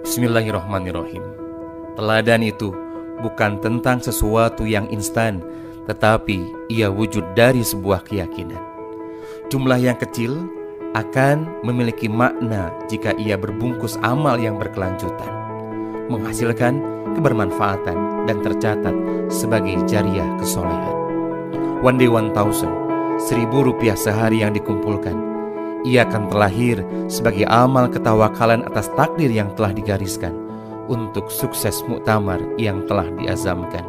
Bismillahirrahmanirrahim. Teladan itu bukan tentang sesuatu yang instan, tetapi ia wujud dari sebuah keyakinan. Jumlah yang kecil akan memiliki makna jika ia berbungkus amal yang berkelanjutan, menghasilkan kebermanfaatan dan tercatat sebagai jariah kesolehan. One day 1000, Rp1.000 sehari yang dikumpulkan, ia akan terlahir sebagai amal ketawakalan atas takdir yang telah digariskan untuk sukses muktamar yang telah diazamkan.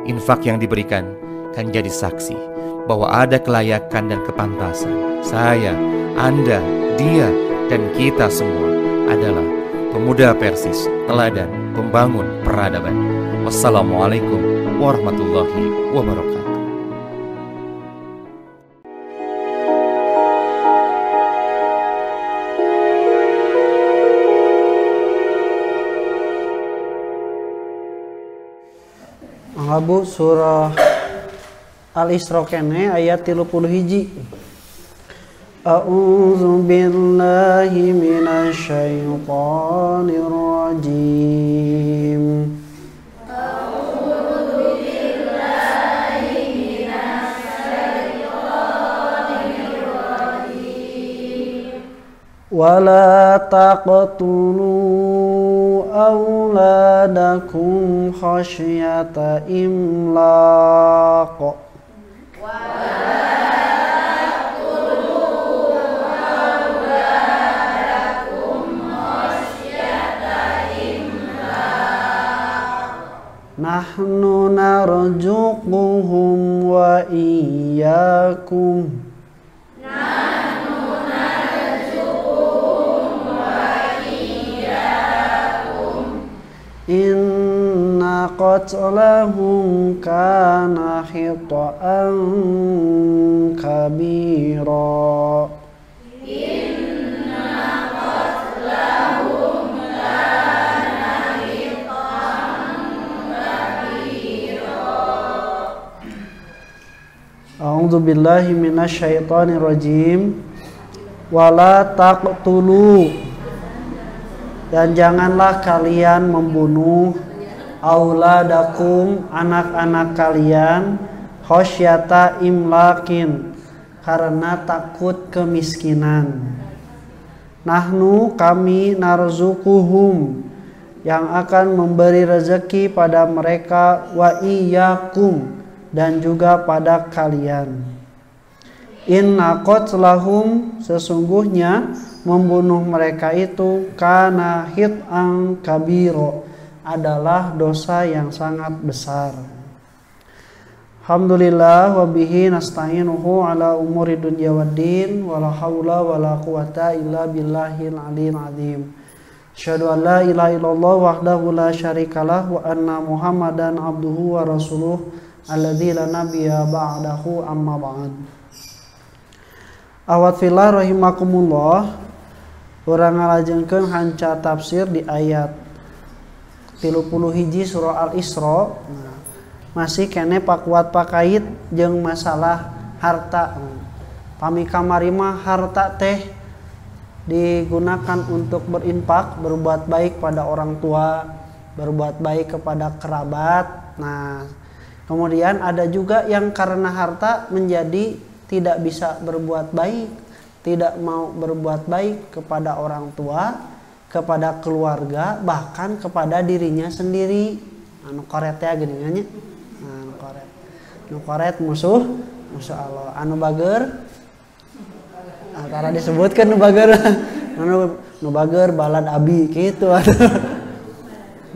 Infak yang diberikan kan jadi saksi bahwa ada kelayakan dan kepantasan. Saya, Anda, dia, dan kita semua adalah pemuda Persis, teladan pembangun peradaban. Wassalamualaikum warahmatullahi wabarakatuh. Abu surah Al-Isra kene ayat 31. A'udzu billahi minasy syaithanir rajim. A'udzu billahi minasy syaithanir rajim. Wala taqtulu auladakum khasyata imlaq. Nahnu narzuquhum wa iyyakum. Inna qatlahum kana khita'an kabira. Inna qatlahum kana khita'an kabira. A'udzu billahi minasy syaithanir rajim. Wala taqtulu, dan janganlah kalian membunuh auladakum, anak-anak kalian, khosyata imlakin, karena takut kemiskinan. Nahnu, kami, narzukuhum, yang akan memberi rezeki pada mereka, wa iyyakum, dan juga pada kalian. Inna qatlahum, sesungguhnya membunuh mereka itu kana hit'an kabiro, adalah dosa yang sangat besar. Alhamdulillah wa bihi nasta'inuhu ala umuri dunya waddin, wala haula wala quwata illa billahil aliyil azim. Asyhadu an la ilaha illallah wahdahu la syarikalah wa anna Muhammadan abduhu wa rasuluh alladzi la nabiyya ba'dahu, amma ba'd. Awat fillah rahimakumullah. Urang ngalajengkeun hanca tafsir di ayat 31 surah Al-Isra. Masih kene pakuat pakait jeung masalah harta. Pami kamari mah harta teh digunakan untuk berinfak, berbuat baik pada orang tua, berbuat baik kepada kerabat. Nah, kemudian ada juga yang karena harta menjadi tidak bisa berbuat baik, tidak mau berbuat baik kepada orang tua, kepada keluarga, bahkan kepada dirinya sendiri. Anu koret ya gini nya. Anu koret. Anu koret musuh Allah. Anu bager antara disebutkan nu bager. Nu bager balad abi gitu.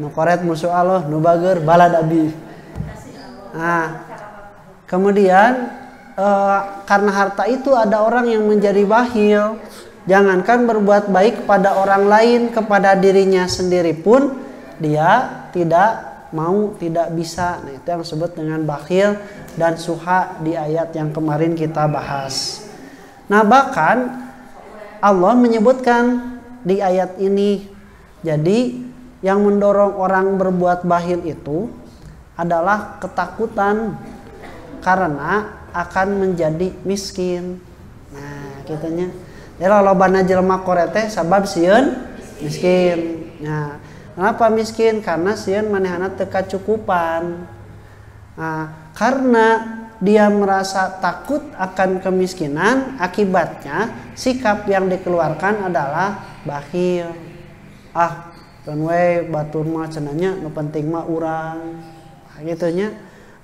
Nu koret musuh Allah, nu bager balad abi. Nah, kemudian karena harta itu ada orang yang menjadi bakhil. Jangankan berbuat baik kepada orang lain, kepada dirinya sendiri pun dia tidak mau, tidak bisa. Nah, itu yang disebut dengan bakhil dan suha di ayat yang kemarin kita bahas. Nah, bahkan Allah menyebutkan di ayat ini, jadi yang mendorong orang berbuat bakhil itu adalah ketakutan karena akan menjadi miskin. Nah, kitanya. Jadi lobana jelema korete sabab sieun miskin. Nah, kenapa miskin? Karena sieun manehna teu kacukupan. Nah, karena dia merasa takut akan kemiskinan, akibatnya sikap yang dikeluarkan adalah bakhil. Kan we batur mah cenanya nu penting mah urang. Gitu nya.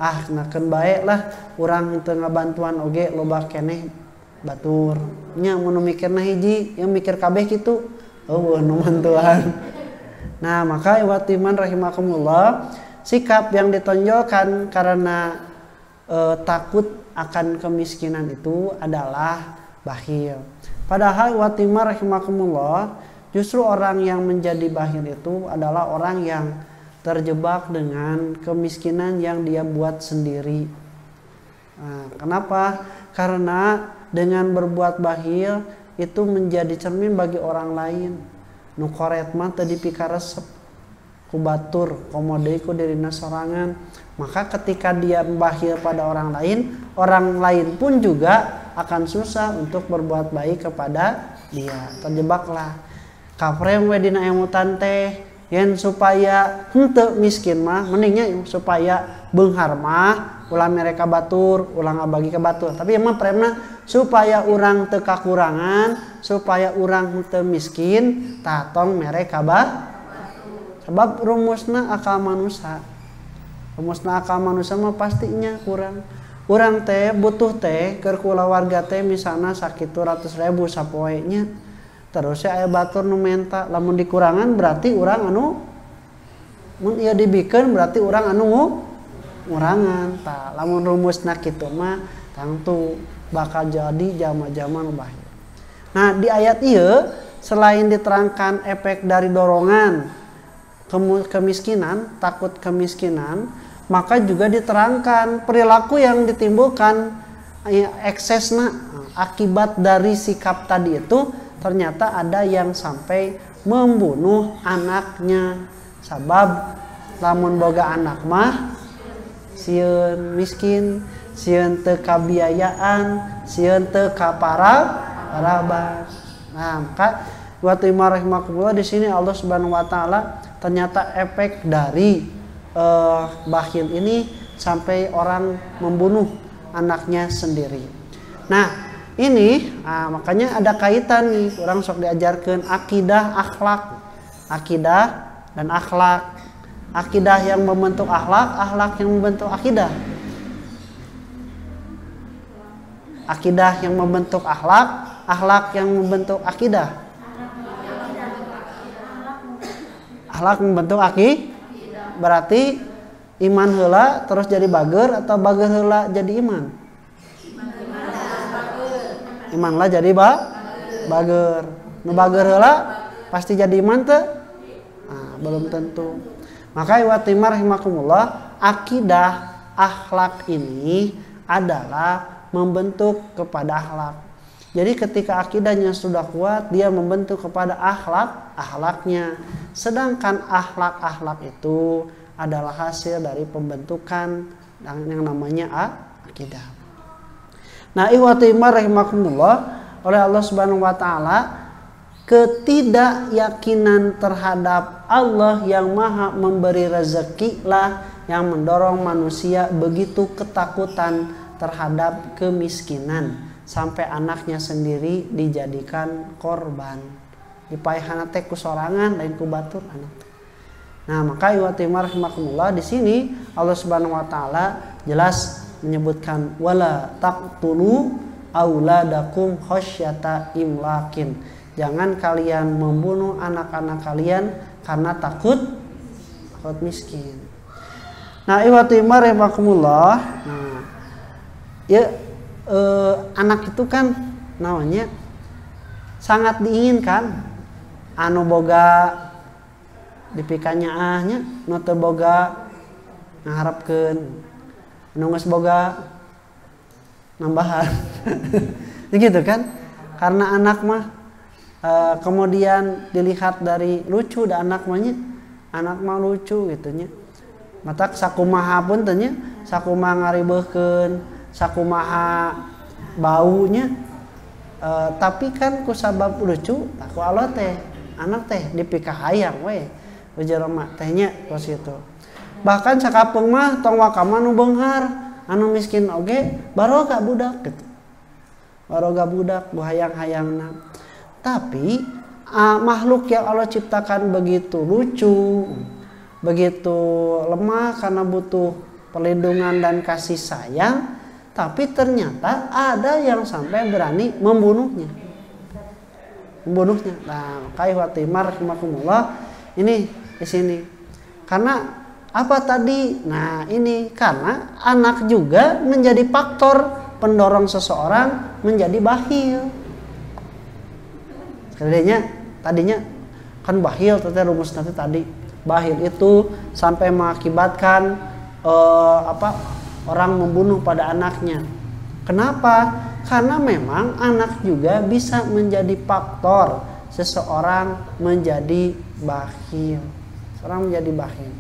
Kenakeun bae lah urang teu ngabantuan oge loba keneh batur. Nya mun mikirna hiji, yang mikir kabeh kitu. Nu bantuan. Nah, maka ikhwat iman rahimakumullah, sikap yang ditonjolkan karena takut akan kemiskinan itu adalah bakhil. Padahal ikhwat iman rahimakumullah, justru orang yang menjadi bakhil itu adalah orang yang terjebak dengan kemiskinan yang dia buat sendiri. Nah, kenapa? Karena dengan berbuat bakhil itu menjadi cermin bagi orang lain. Nu koret mah teu dipikaresep ku batur, komodei ku dirina sorangan. Maka ketika dia bakhil pada orang lain pun juga akan susah untuk berbuat baik kepada dia. Terjebaklah. Kaprem we dina emutan teh yen supaya henteu miskin mah mendingnya supaya beunghar mah ulah mereka batur, ulah ngabagi ke batur. Tapi emang premna supaya urang teu kakurangan, supaya urang teu miskin, tatong mereka sebab rumusna akal manusia. Rumusna akal manusia mah pastinya kurang. Urang teh butuh teh keur kulawarga teh misalna sakitu 100.000 sapoe nya. Terus aya batur nu menta, lamun dikurangan berarti urang anu mun ieu dibikeun berarti urang anu ngurangan. Tah lamun rumusna kitu mah tangtu bakal jadi jama-jama nu bakhil. Nah, di ayat ieu selain diterangkan efek dari dorongan kemiskinan, takut kemiskinan, maka juga diterangkan perilaku yang ditimbulkan eksesna akibat dari sikap tadi itu. Ternyata ada yang sampai membunuh anaknya. Sabab lamun boga anak mah sieun miskin, sieun teu kabiayaan, sieun teu kaparaban. Nah, maka wa rahimakumullah di sini Allah Subhanahu wa taala ternyata efek dari bakhil ini sampai orang membunuh anaknya sendiri. Nah, ini makanya ada kaitan nih, orang sok diajarkan akidah akhlak, akidah dan akhlak, akidah yang membentuk akhlak, akhlak yang membentuk akidah, akidah yang membentuk akhlak, akhlak yang membentuk akidah, akhlak membentuk akidah. Berarti iman heula terus jadi bager atau bager heula jadi iman? Iman lah jadi bager. Nu bager heula pasti jadi iman teu? Belum tentu. Maka ikhwat rahimakumullah, akidah akhlak ini adalah membentuk kepada akhlak. Jadi ketika akidahnya sudah kuat, dia membentuk kepada akhlaknya. Sedangkan akhlak itu adalah hasil dari pembentukan yang namanya akidah. Nah, ikhwati iman rahimakumullah, oleh Allah Subhanahu wa taala, ketidakyakinan terhadap Allah yang Maha memberi rezeki lah yang mendorong manusia begitu ketakutan terhadap kemiskinan sampai anaknya sendiri dijadikan korban. Dipaehana teh ku sorangan lain ku batur anak. Nah, maka ikhwati iman rahimakumullah, di sini Allah Subhanahu wa taala jelas menyebutkan wala taqtulu auladakum khasyata imlakin. Jangan kalian membunuh anak-anak kalian karena takut miskin. Nah, ikhwati rahimakumullah. Nah, ya anak itu kan namanya sangat diinginkan. Anu boga dipikanya ahnya, nu teu boga ngaharepkeun. Nunggu boga nambahan. Gitu kan? Karena anak mah kemudian dilihat dari lucu da anak mah lucu gitunya. Mata sakumaha pun tanya, sakumaha ngaribeukeun, sakumaha baunya. Tapi kan ku sabab lucu, aku Allah teh anak teh dipikah hayang we jelema tehnya kos itu. Bahkan sakapeung mah tong wakama nu beunghar anu miskin oge barokah budak gitu. Barokah budak bu hayang-hayangna. Tapi makhluk yang Allah ciptakan begitu lucu, begitu lemah karena butuh perlindungan dan kasih sayang, tapi ternyata ada yang sampai berani membunuhnya. Nah, kaiwatimar rahimakumullah ini di sini. Karena apa tadi? Nah, ini karena anak juga menjadi faktor pendorong seseorang menjadi bakhil. Tadinya kan bakhil rumus nanti tadi. Bakhil itu sampai mengakibatkan orang membunuh pada anaknya. Kenapa? Karena memang anak juga bisa menjadi faktor seseorang menjadi bakhil. Seorang menjadi bakhil.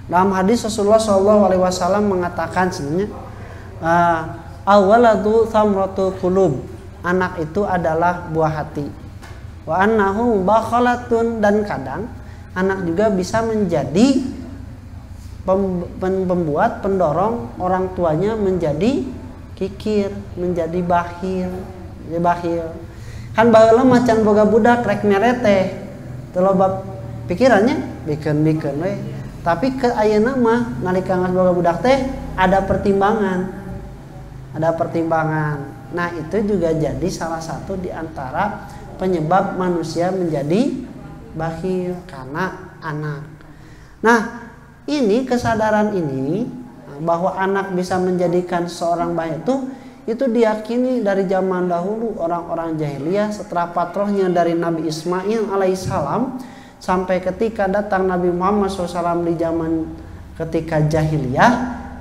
Dalam hadis Rasulullah SAW mengatakan sebenarnya awaladu thamratul qulub, anak itu adalah buah hati. Wa annahu bakhalatun, dan kadang anak juga bisa menjadi pembuat pendorong orang tuanya menjadi kikir, menjadi bakhil. Kan baheula macan boga budak rek merete. Teu loba pikirannya bikeun we. Tapi ke ayeuna mah nalika geus boga budak teh ada pertimbangan. Nah, itu juga jadi salah satu di antara penyebab manusia menjadi bakhil karena anak. Nah, ini kesadaran ini bahwa anak bisa menjadikan seorang bakhil itu diyakini dari zaman dahulu orang-orang jahiliyah setelah patrohnya dari Nabi Ismail alaihissalam sampai ketika datang Nabi Muhammad SAW di zaman ketika jahiliyah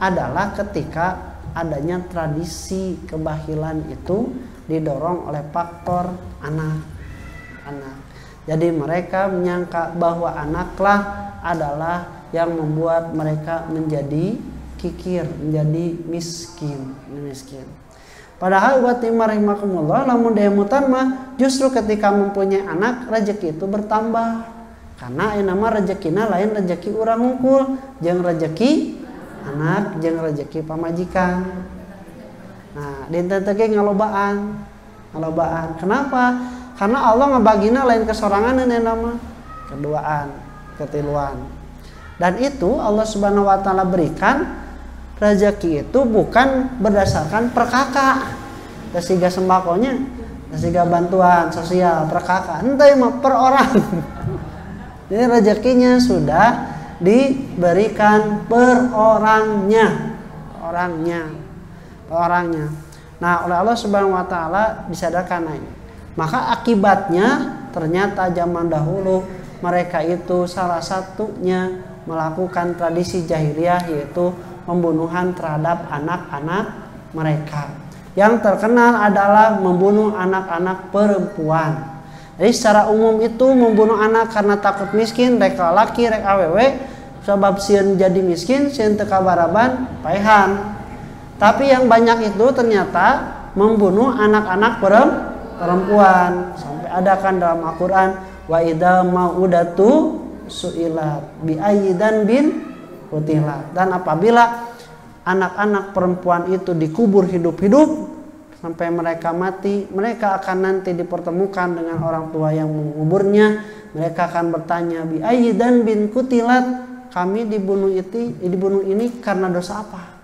adalah ketika adanya tradisi kebakhilan itu didorong oleh faktor anak. Jadi mereka menyangka bahwa anaklah adalah yang membuat mereka menjadi kikir, menjadi miskin. Padahal buat rahimakumullah, lamun demutan mah justru ketika mempunyai anak rezeki itu bertambah. Karena yang nama rezekina lain rezeki urang ngungkul, jeung rezeki anak, jeung rezeki pamajikan. Nah, dinten teh ngalobaan. Kenapa? Karena Allah ngabagina lain kesorangan dan nama keduaan, ketiluan. Dan itu Allah Subhanahu wa taala berikan rezeki itu bukan berdasarkan per kakak. Tesiga sembakonya, tesiga bantuan sosial per kakak, ente mah per orang. Jadi rezekinya sudah diberikan per orangnya. Nah, oleh Allah Subhanahu wa taala disadarkan ini. Maka akibatnya ternyata zaman dahulu mereka itu salah satunya melakukan tradisi jahiliyah yaitu pembunuhan terhadap anak-anak mereka. Yang terkenal adalah membunuh anak-anak perempuan. Jadi secara umum itu membunuh anak karena takut miskin, rek laki, rek awewe, sebab sieun jadi miskin, sieun teu kabaraban, paehan. Tapi yang banyak itu ternyata membunuh anak-anak perempuan. Sampai ada kan dalam Al-Qur'an, wa idza ma'udatu su'ilat bi ayyidan bin qutilat. Dan apabila anak-anak perempuan itu dikubur hidup-hidup sampai mereka mati, mereka akan nanti dipertemukan dengan orang tua yang menguburnya. Mereka akan bertanya, bi ayyidan bin qutilat, kami dibunuh ini karena dosa apa?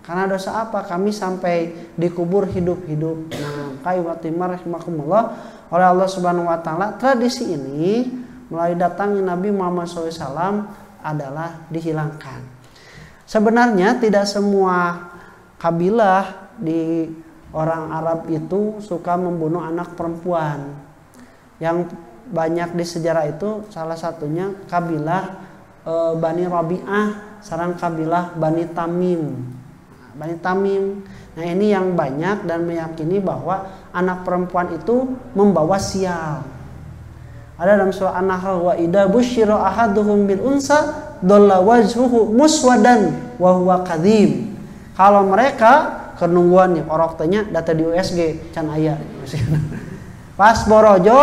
Karena dosa apa kami sampai dikubur hidup-hidup? Nah, kaiwatimar rahimakumullah, oleh Allah Subhanahu wa taala tradisi ini mulai datangnya Nabi Muhammad SAW adalah dihilangkan. Sebenarnya tidak semua kabilah di orang Arab itu suka membunuh anak perempuan. Yang banyak di sejarah itu salah satunya kabilah Bani Rabi'ah sareng kabilah Bani Tamim. Nah, ini yang banyak dan meyakini bahwa anak perempuan itu membawa sial. Ada dalam surah An-Nahl, wa idza busyira ahaduhum bil unsa dalla wajhuhu muswadan wa huwa kadhib. Kalau mereka kenungguan nih orok tanya data di USG can aya. Pas borojo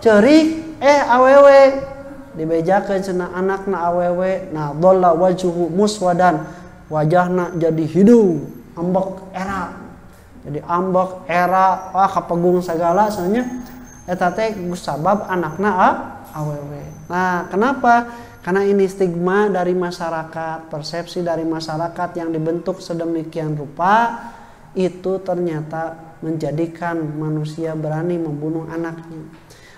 ceurik awewe dibejakeun cenah anakna awewe. Nah dhalla wajhu muswadan, wajahna jadi hidung ambek era, jadi ambek era kapegung segala soalnya eta teh sabab anakna awewe. Nah kenapa? Karena ini stigma dari masyarakat, persepsi dari masyarakat yang dibentuk sedemikian rupa itu ternyata menjadikan manusia berani membunuh anaknya.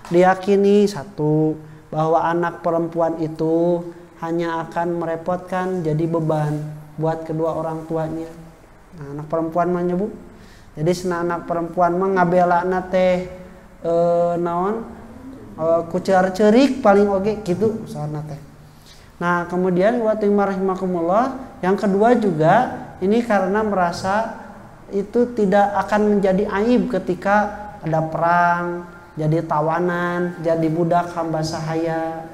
Diyakini satu, bahwa anak perempuan itu hanya akan merepotkan, jadi beban buat kedua orang tuanya. Nah, anak perempuan mah Bu. Jadi anak perempuan mah ngabelana teh naon kucar-cerik paling oge gitu soalna teh. Nah, kemudian wa rahimakumullah, yang kedua juga ini karena merasa itu tidak akan menjadi aib ketika ada perang, jadi tawanan, jadi budak hamba sahaya.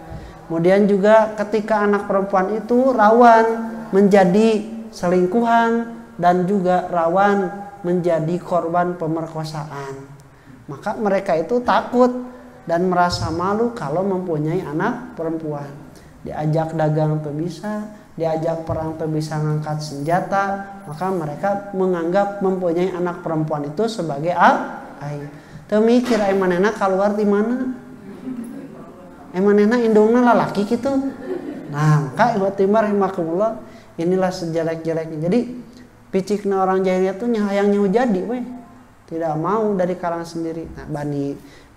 Kemudian juga ketika anak perempuan itu rawan menjadi selingkuhan dan juga rawan menjadi korban pemerkosaan. Maka mereka itu takut dan merasa malu kalau mempunyai anak perempuan. Diajak dagang tuh bisa, diajak perang tuh bisa ngangkat senjata, maka mereka menganggap mempunyai anak perempuan itu sebagai aib. Teu mikir manehna keluar di mana? Manehna indungna lalaki gitu. Nah, maka ikhwatimar rahimakumullah, inilah sejelek-jeleknya. Jadi picikna orang jahiliyah tuh hayang nyaho jadi we. Tidak mau dari kalangan sendiri. Nah,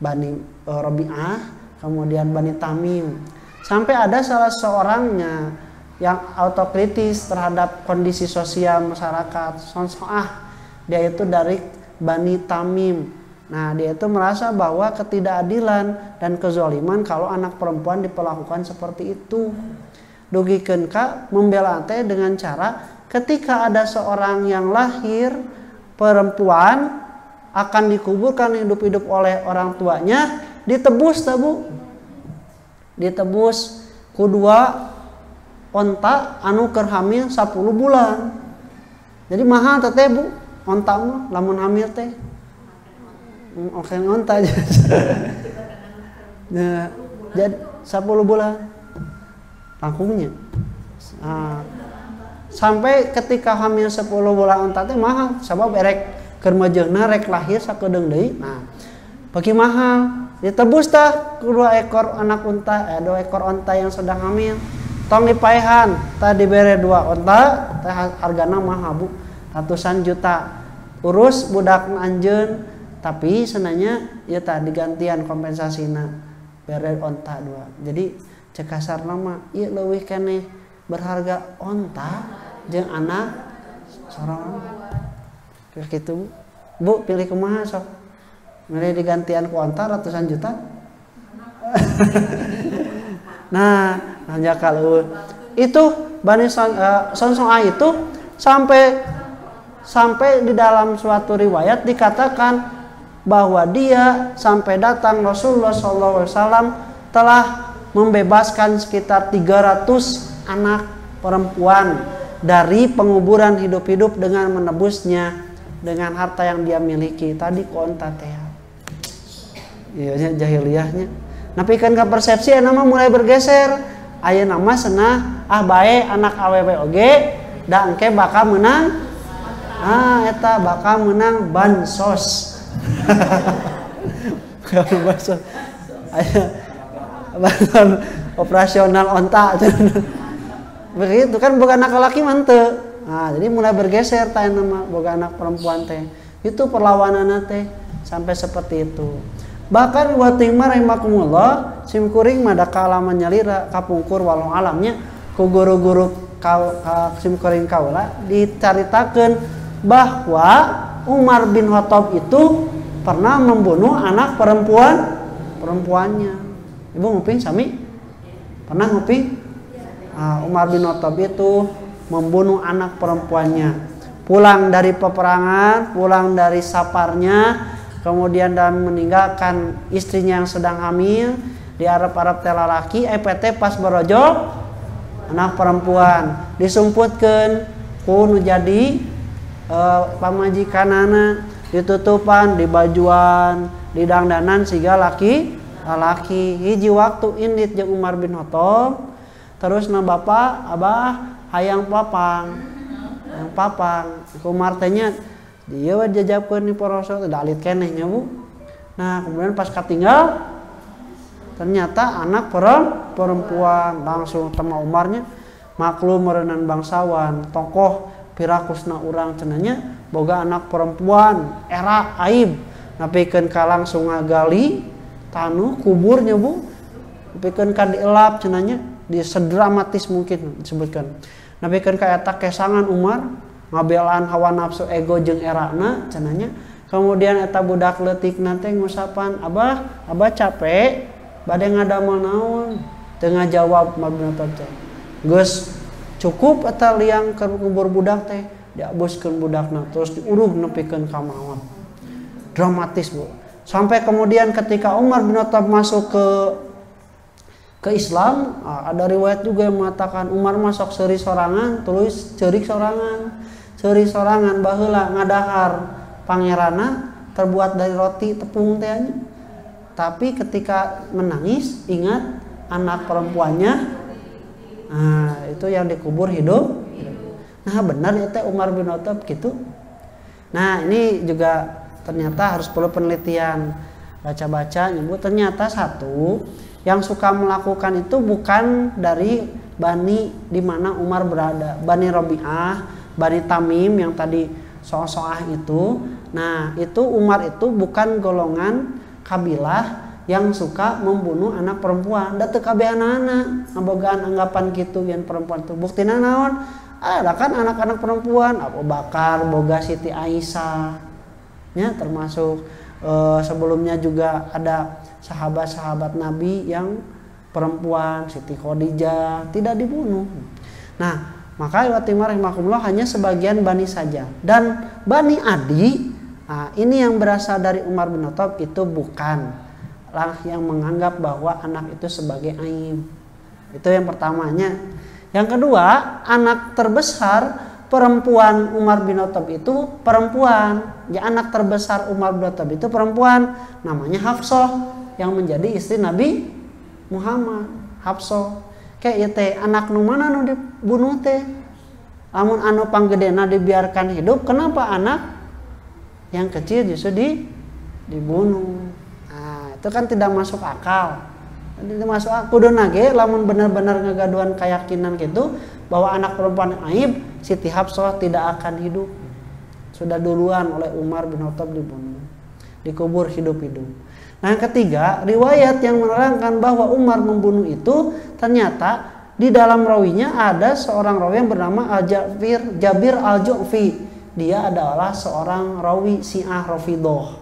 Bani Rabi'ah, kemudian Bani Tamim. Sampai ada salah seorangnya yang autokritis terhadap kondisi sosial masyarakat. Dia itu dari Bani Tamim. Nah, dia itu merasa bahwa ketidakadilan dan kezaliman kalau anak perempuan diperlakukan seperti itu. Dugikeun ka membela teh dengan cara ketika ada seorang yang lahir perempuan akan dikuburkan hidup-hidup oleh orang tuanya, ditebus tak Bu? Ditebus kedua onta anu keur hamil 10 bulan. Jadi mahal teh Bu, onta mah lamun hamil teh. Oke onta aja. Nah, jadi 10 bulan langkungnya. Nah, sampai ketika hamil 10 bulan onta teh mahal, sabab erek keur mejeungna rek lahir sakedeung deui. Nah, bagi mahal. Ditebus tah kedua ekor anak unta, 2 ekor onta yang sedang hamil. Tong dipaehan, tah dibere 2 onta, teh hargana mahal Bu, ratusan juta. Urus budak anjeun, tapi senanya ieu tah digantian kompensasina bere onta 2. Jadi cek kasarna mah ieu leuwih keneh berharga onta jeung anak sorangan. Kayak gitu Bu. Bu pilih kumaha sok? Mulai digantian ku onta ratusan juta. Nah, nanya kalau itu Bani Sonsonga itu sampai di dalam suatu riwayat dikatakan bahwa dia sampai datang Rasulullah SAW telah membebaskan sekitar 300 anak perempuan dari penguburan hidup-hidup dengan menebusnya dengan harta yang dia miliki. Tadi ku onta teh. Iya jahiliyahnya. Napi kan ke persepsi nama mulai bergeser. Ayeuna mah cenah bae anak awewe oge da engke bakal menang. Eta bakal menang bansos. Bansos. Aya operasional onta. Begitu kan boga anak laki mah teu. Nah, jadi mulai bergeser teh nama boga anak perempuan teh. Itu perlawananna teh sampai seperti itu. Bahkan watimah rahimakumullah simkuring mada kalaman nyalira kapungkur walong alamnya ku guru-guru simkuring kaula dicaritakeun bahwa Umar bin Khattab itu pernah membunuh anak perempuannya. Ibu nguping sami? Pernah nguping? Umar bin Khattab itu membunuh anak perempuannya. Pulang dari peperangan, pulang dari saparnya, kemudian dan meninggalkan istrinya yang sedang hamil di Arab teh lalaki, PT pas berojol anak perempuan disumputkeun ku nu jadi pamajikanana, ditutupan, di bajuan, di dangdanan siga laki lalaki. Hiji waktu indit jeung Umar bin Khattab, terus na bapak abah hayang papang. Umar tanya dia jajabkeun di Rasul tidak alit keneh nya Bu. Nah kemudian pas katinggal ternyata anak perempuan, langsung tema Umarnya maklum merenang bangsawan tokoh pirakusna urang cenanya boga anak perempuan era aib napikeun ka langsung ngagali tanu kuburnya Bu, napikeun ka dielap cenanya disedramatis mungkin disebutkan, napikeun ka eta kesangan Umar ngabelaan hawa nafsu ego jeung erana cenanya. Kemudian eta budak leutik nanti ngusapan, abah capek bade ngadamel naon, teu ngajawab Umar bin Khattab. Geus cukup eta liang ke kubur budak teh diabuskeun budakna terus diuruh nepikeun ka maot. Dramatis Bu. Sampai kemudian ketika Umar bin Khattab masuk ke Islam, ada riwayat juga yang mengatakan Umar masuk seuri sorangan, tulis ceurik sorangan baheula ngadahar pangerana terbuat dari roti tepung teh. Tapi ketika menangis ingat anak perempuannya, itu yang dikubur hidup. Nah benar ya teh Umar bin Khattab gitu. Nah ini juga ternyata harus perlu penelitian, baca-baca nyebut ternyata satu yang suka melakukan itu bukan dari Bani di mana Umar berada, Bani Rabi'ah, Bani Tamim yang tadi soah itu. Nah itu Umar itu bukan golongan kabilah yang suka membunuh anak perempuan. Da teu kabeh anak-anak ngabogaan anggapan kitu yen perempuan itu. Buktina naon? Ada kan anak-anak perempuan Abu Bakar, boga Siti Aisyah. Ya, termasuk sebelumnya juga ada sahabat-sahabat Nabi yang perempuan, Siti Khadijah tidak dibunuh. Nah, maka Watimah rahimakumullah hanya sebagian Bani saja. Dan Bani Adi, ini yang berasal dari Umar bin Khattab itu bukan lah yang menganggap bahwa anak itu sebagai aib. Itu yang pertamanya. Yang kedua, anak terbesar perempuan Umar bin Khattab itu perempuan. Ya, anak terbesar Umar bin Khattab itu perempuan, namanya Hafsah yang menjadi istri Nabi Muhammad. Hafsah kayak teh anak nu mana nu dibunuh teh. Lamun anu panggedena dibiarkan hidup, kenapa anak yang kecil justru dibunuh? Nah, itu kan tidak masuk akal. Tidak masuk akal. Kuduna ge lamun benar-benar ngagaduhan keyakinan gitu bahwa anak perempuan aib, Siti Hafsah tidak akan hidup. Sudah duluan oleh Umar bin Khattab dibunuh, dikubur hidup-hidup. Nah, yang ketiga, riwayat yang menerangkan bahwa Umar membunuh itu ternyata di dalam rawinya ada seorang rawi yang bernama Jabir Al-Ju'fi. Dia adalah seorang rawi Syiah Rafidhah,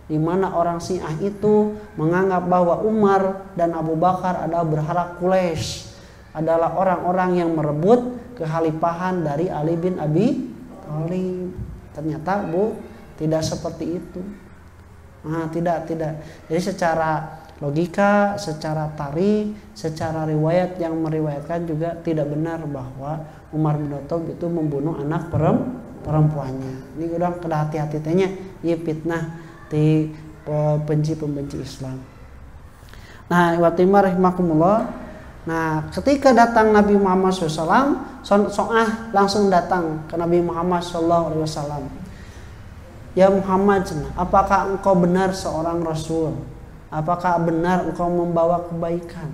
di mana orang Syiah itu menganggap bahwa Umar dan Abu Bakar adalah berhala Quraisy, adalah orang-orang yang merebut kekhalifahan dari Ali bin Abi Thalib. Ternyata Bu, tidak seperti itu. Nah, tidak. Jadi secara logika, secara tarikh, secara riwayat yang meriwayatkan juga tidak benar bahwa Umar bin Khattab itu membunuh anak perempuannya. Ini udah kada hati-hati-nya, ieu fitnah di pembenci Islam. Nah, Watimah rahimakumullah. Nah, ketika datang Nabi Muhammad SAW, So'ah langsung datang ke Nabi Muhammad SAW. Ya Muhammad, apakah engkau benar seorang Rasul? Apakah benar engkau membawa kebaikan?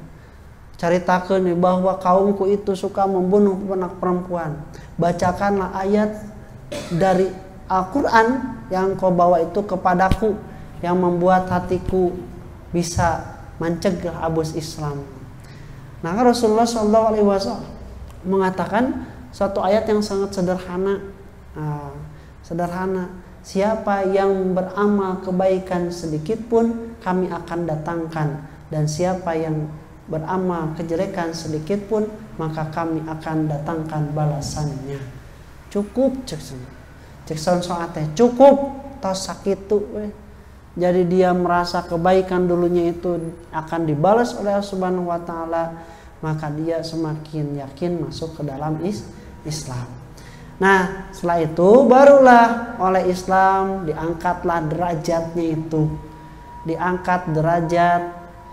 Ceritakan bahwa kaumku itu suka membunuh anak perempuan. Bacakanlah ayat dari Al-Quran yang engkau bawa itu kepadaku, yang membuat hatiku bisa mencegah abus Islam. Nah, Rasulullah SAW mengatakan satu ayat yang sangat sederhana. Siapa yang beramal kebaikan sedikit pun kami akan datangkan, dan siapa yang beramal kejelekan sedikit pun maka kami akan datangkan balasannya. Cukup cek soate cukup tos sakit tuh. Jadi dia merasa kebaikan dulunya itu akan dibalas oleh Allah Subhanahu wa taala, maka dia semakin yakin masuk ke dalam Islam. Nah, setelah itu barulah oleh Islam diangkatlah derajatnya itu. Diangkat derajat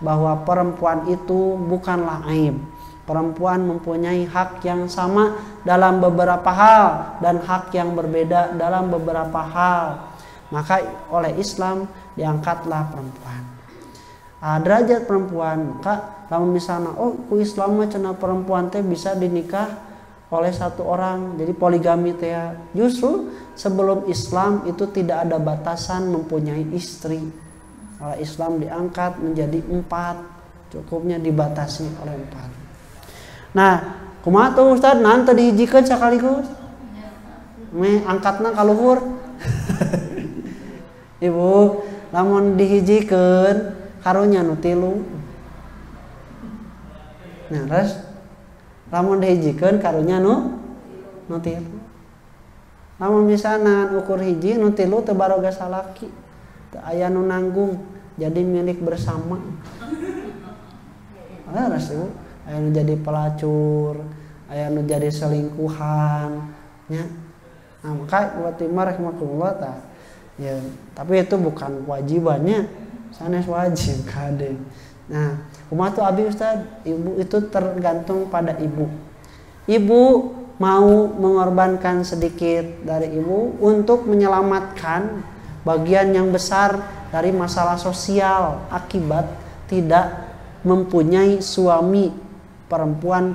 bahwa perempuan itu bukanlah aib. Perempuan mempunyai hak yang sama dalam beberapa hal dan hak yang berbeda dalam beberapa hal. Maka oleh Islam diangkatlah perempuan. Derajat perempuan, maka kalau misalnya ku Islam mah cenah perempuan teh bisa dinikah oleh satu orang, jadi poligami teh. Justru sebelum Islam itu tidak ada batasan mempunyai istri. Oleh Islam diangkat menjadi 4, cukupnya dibatasi oleh 4. Nah, kumaha tuh Ustaz? Nanti dihijikeun sakaligus. Angkatna ka luhur. Ibu, lamun dihijikeun karunya nu 3. Nah, terus lamun dihijikeun karunya nu 3. Lamun misalna ukur hiji nu 3 teu baroga salaki. Teu aya nu nanggung, jadi milik bersama. Leres Ibu. Aya nu jadi pelacur, aya nu jadi selingkuhan, nya. Nah, maka buat timar rahimahullah ta. Ya, tapi itu bukan kewajibannya, sanes wajib kade. Nah, kumaha tuh abi Ustaz? Ibu itu tergantung pada ibu. Ibu mau mengorbankan sedikit dari ibu untuk menyelamatkan bagian yang besar dari masalah sosial akibat tidak mempunyai suami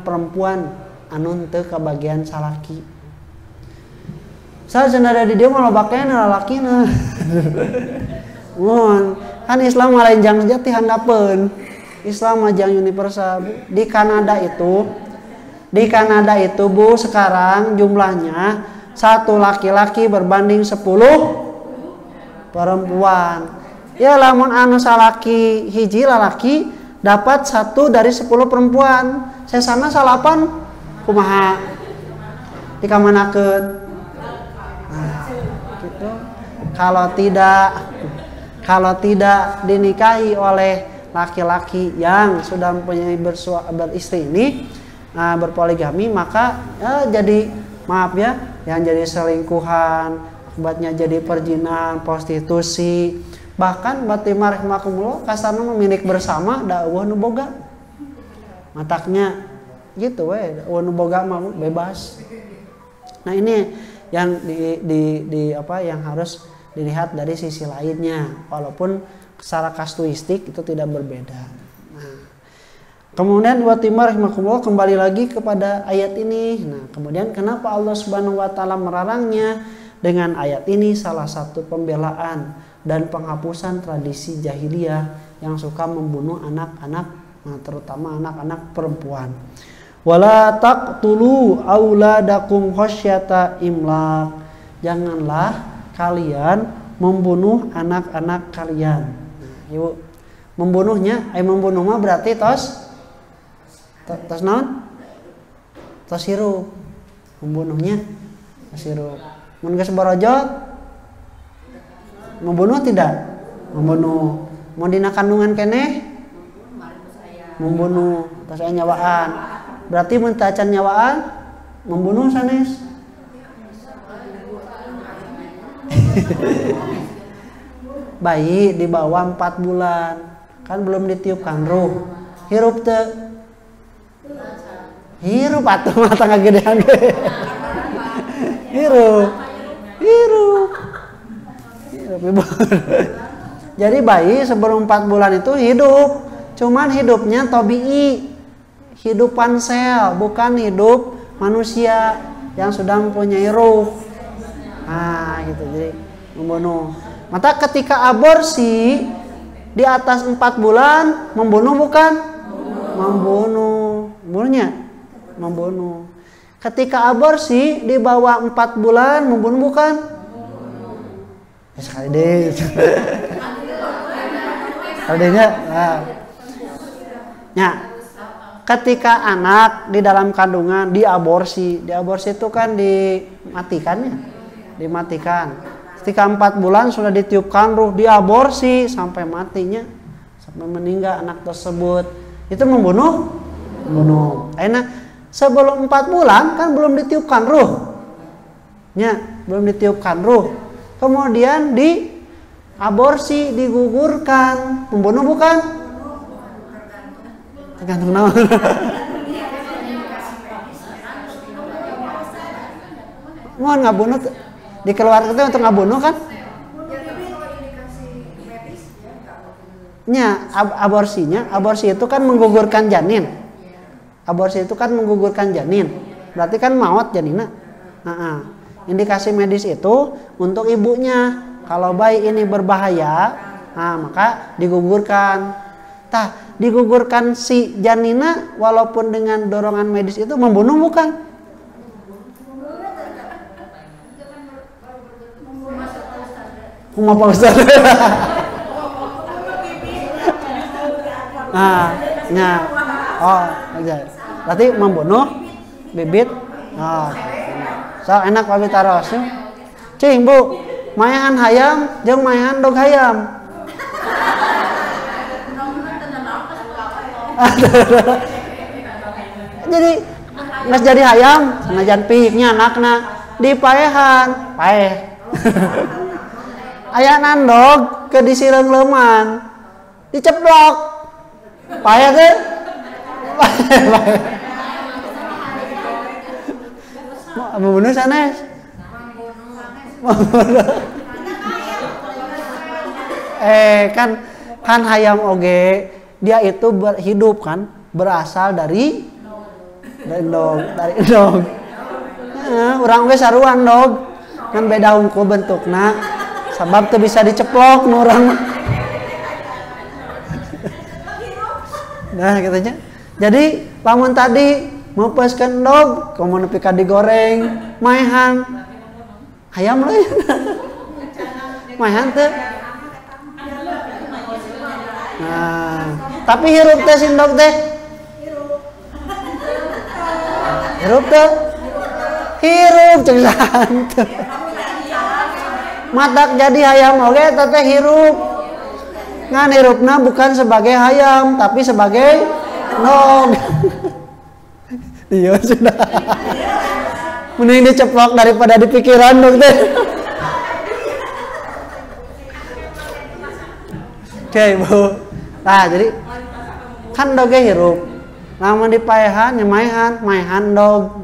perempuan anu teu kabagian salaki. Saya cenah di dia mah lobakna lalakina. Mun kan Islam mah lain jang sejati handapeun. Islam mah jang universal. Di Kanada itu Bu sekarang jumlahnya 1 laki-laki berbanding 10 perempuan. Ya lamun anu salaki hiji lalaki dapat 1 dari 10 perempuan. Sesana salapan kumaha dikamanakeun. Nah, gitu. Kalau tidak dinikahi oleh laki-laki yang sudah mempunyai beristri ini, berpoligami, maka jadi maaf ya, yang jadi selingkuhan, akibatnya jadi perjinahan, prostitusi. Bahkan batimah rahimakumullah kasarna milik bersama da eueuh nu boga. Mataknya gitu we, eueuh nu boga mah bebas. Nah, ini yang yang harus dilihat dari sisi lainnya, walaupun secara kasuistik itu tidak berbeda. Nah, kemudian batimah rahimakumullah kembali lagi kepada ayat ini. Nah, kemudian kenapa Allah Subhanahu wa taala melarangnya? Dengan ayat ini salah satu pembelaan dan penghapusan tradisi jahiliyah yang suka membunuh anak-anak, terutama anak-anak perempuan. Wala taqtulu auladakum khasyata imlaq. Janganlah kalian membunuh anak-anak kalian. Nah, Ibu, membunuhnya, membunuh mah berarti tos naon? Tos hirup. Membunuhnya tos hirup. Mun geus borojot membunuh tidak? Membunuh. Mau dina kandungan keneh? Membunuh. Tos aya nyawaan. Berarti mun teu acan nyawaan membunuh sanes. Bayi di bawah 4 bulan kan belum ditiupkan ruh. Hirup teu? Hirup atuh mata ngagedean ge. Hirup. Jadi bayi sebelum 4 bulan itu hidup, cuman hidupnya tabii, hidup pansel, bukan hidup manusia yang sudah mempunyai ruh. Nah, gitu. Jadi membunuh. Maka ketika aborsi di atas 4 bulan membunuh bukan? Membunuh. Membunuh. Ketika aborsi di bawah 4 bulan membunuh bukan? Ya, sekali deh. Sekali nah, ketika anak di dalam kandungan diaborsi itu kan dimatikan. Ketika 4 bulan sudah ditiupkan ruh, diaborsi sampai matinya, sampai meninggal anak tersebut. Itu membunuh. Enak. Sebelum 4 bulan kan belum ditiupkan ruh. Belum ditiupkan ruh. Kemudian diaborsi, digugurkan. Membunuh bukan? Tergantung naon. Mau ngabunuh di keluarga itu untuk ngabunuh kan? Nya aborsi itu kan menggugurkan janin. Aborsi itu kan menggugurkan janin. Berarti kan maut janinna. Indikasi medis itu untuk ibunya. Kalau bayi ini berbahaya, maka digugurkan. Digugurkan si janinna walaupun dengan dorongan medis itu membunuh bukan? Kuma Pak Ustaz. Berarti membunuh bibit. So enak Pak Bitaros. Cing Bu, mayahan hayam jeung mayahan dog hayam. Jadi nggak jadi hayam, senajan pihiknya anakna dipaehan, paeh. Aya nandog ke disireng leuman, diceplok, paeh teh, mau bunuh sanes, kan hayam oge dia itu hidup kan berasal dari dog. Urang ge saruan dog, kan beda hungkul bentukna. Sabab tuh bisa diceplok nurang. Nah katanya. Jadi lamun tadi mepeskeun dog, komo nepi ka digoreng, maehan. Hayam leuy. Maehan teh. Nah, tapi hirup teh sindog teh. Hirup teh. Hirup ceng santu. Matak jadi hayam oge teteh hirup. Ngan hirupna bukan sebagai hayam tapi sebagai nog. Iya sudah. Mending diceplok daripada di pikiran dong teh. Oke Bu. Nah jadi kan doge hirup. Lamun dipaehan nyemaihan, maehan dog.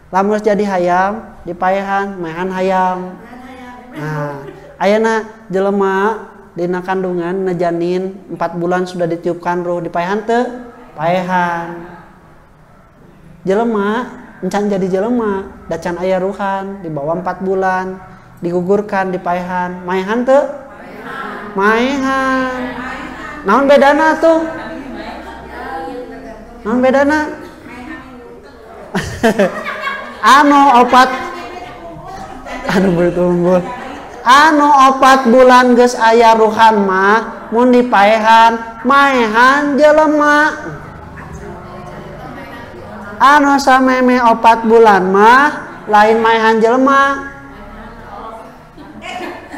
Lamun jadi hayam, dipaehan, maehan hayam. Nah, ayeuna jelema dina kandungan na janin 4 bulan sudah ditiupkan ruh dipaehan teu? Paehan. Jelema encan jadi jelema, da can aya ruhan di bawah 4 bulan digugurkan dipaehan. Maehan teu? Maehan. Naon bedana tuh? Naon bedana? Opat bertumbul. 4 bulan geus aya ruhan mah mun dipaehan maehan jelema. Sameme 4 bulan mah lain maehan jelema.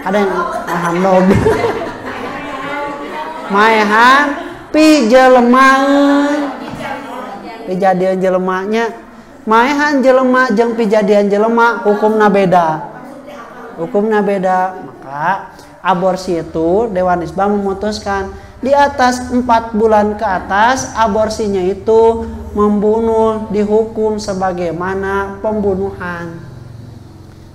Ada yang maehan dog. Maehan pi jelema. Pijadian jelemanya. Maehan jelema jeung pijadian jelema hukumna beda. Maka aborsi itu Dewan Hisbah memutuskan di atas 4 bulan ke atas aborsinya itu membunuh dihukum sebagaimana pembunuhan.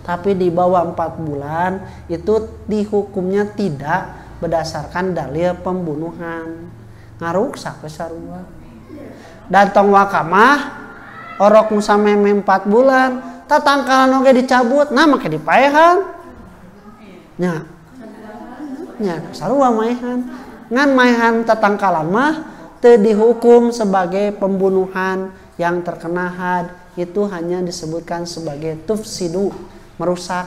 Tapi di bawah 4 bulan itu dihukumnya tidak berdasarkan dalil pembunuhan. Ngaruksak sarua. Dan tong wakamah orok nu sameme 4 bulan tatangkalan oge dicabut nah make dipaehan. Nya sarua maehan. Ngan maehan tatangkalan mah teu dihukum sebagai pembunuhan yang terkena had, itu hanya disebutkan sebagai tufsidu, merusak.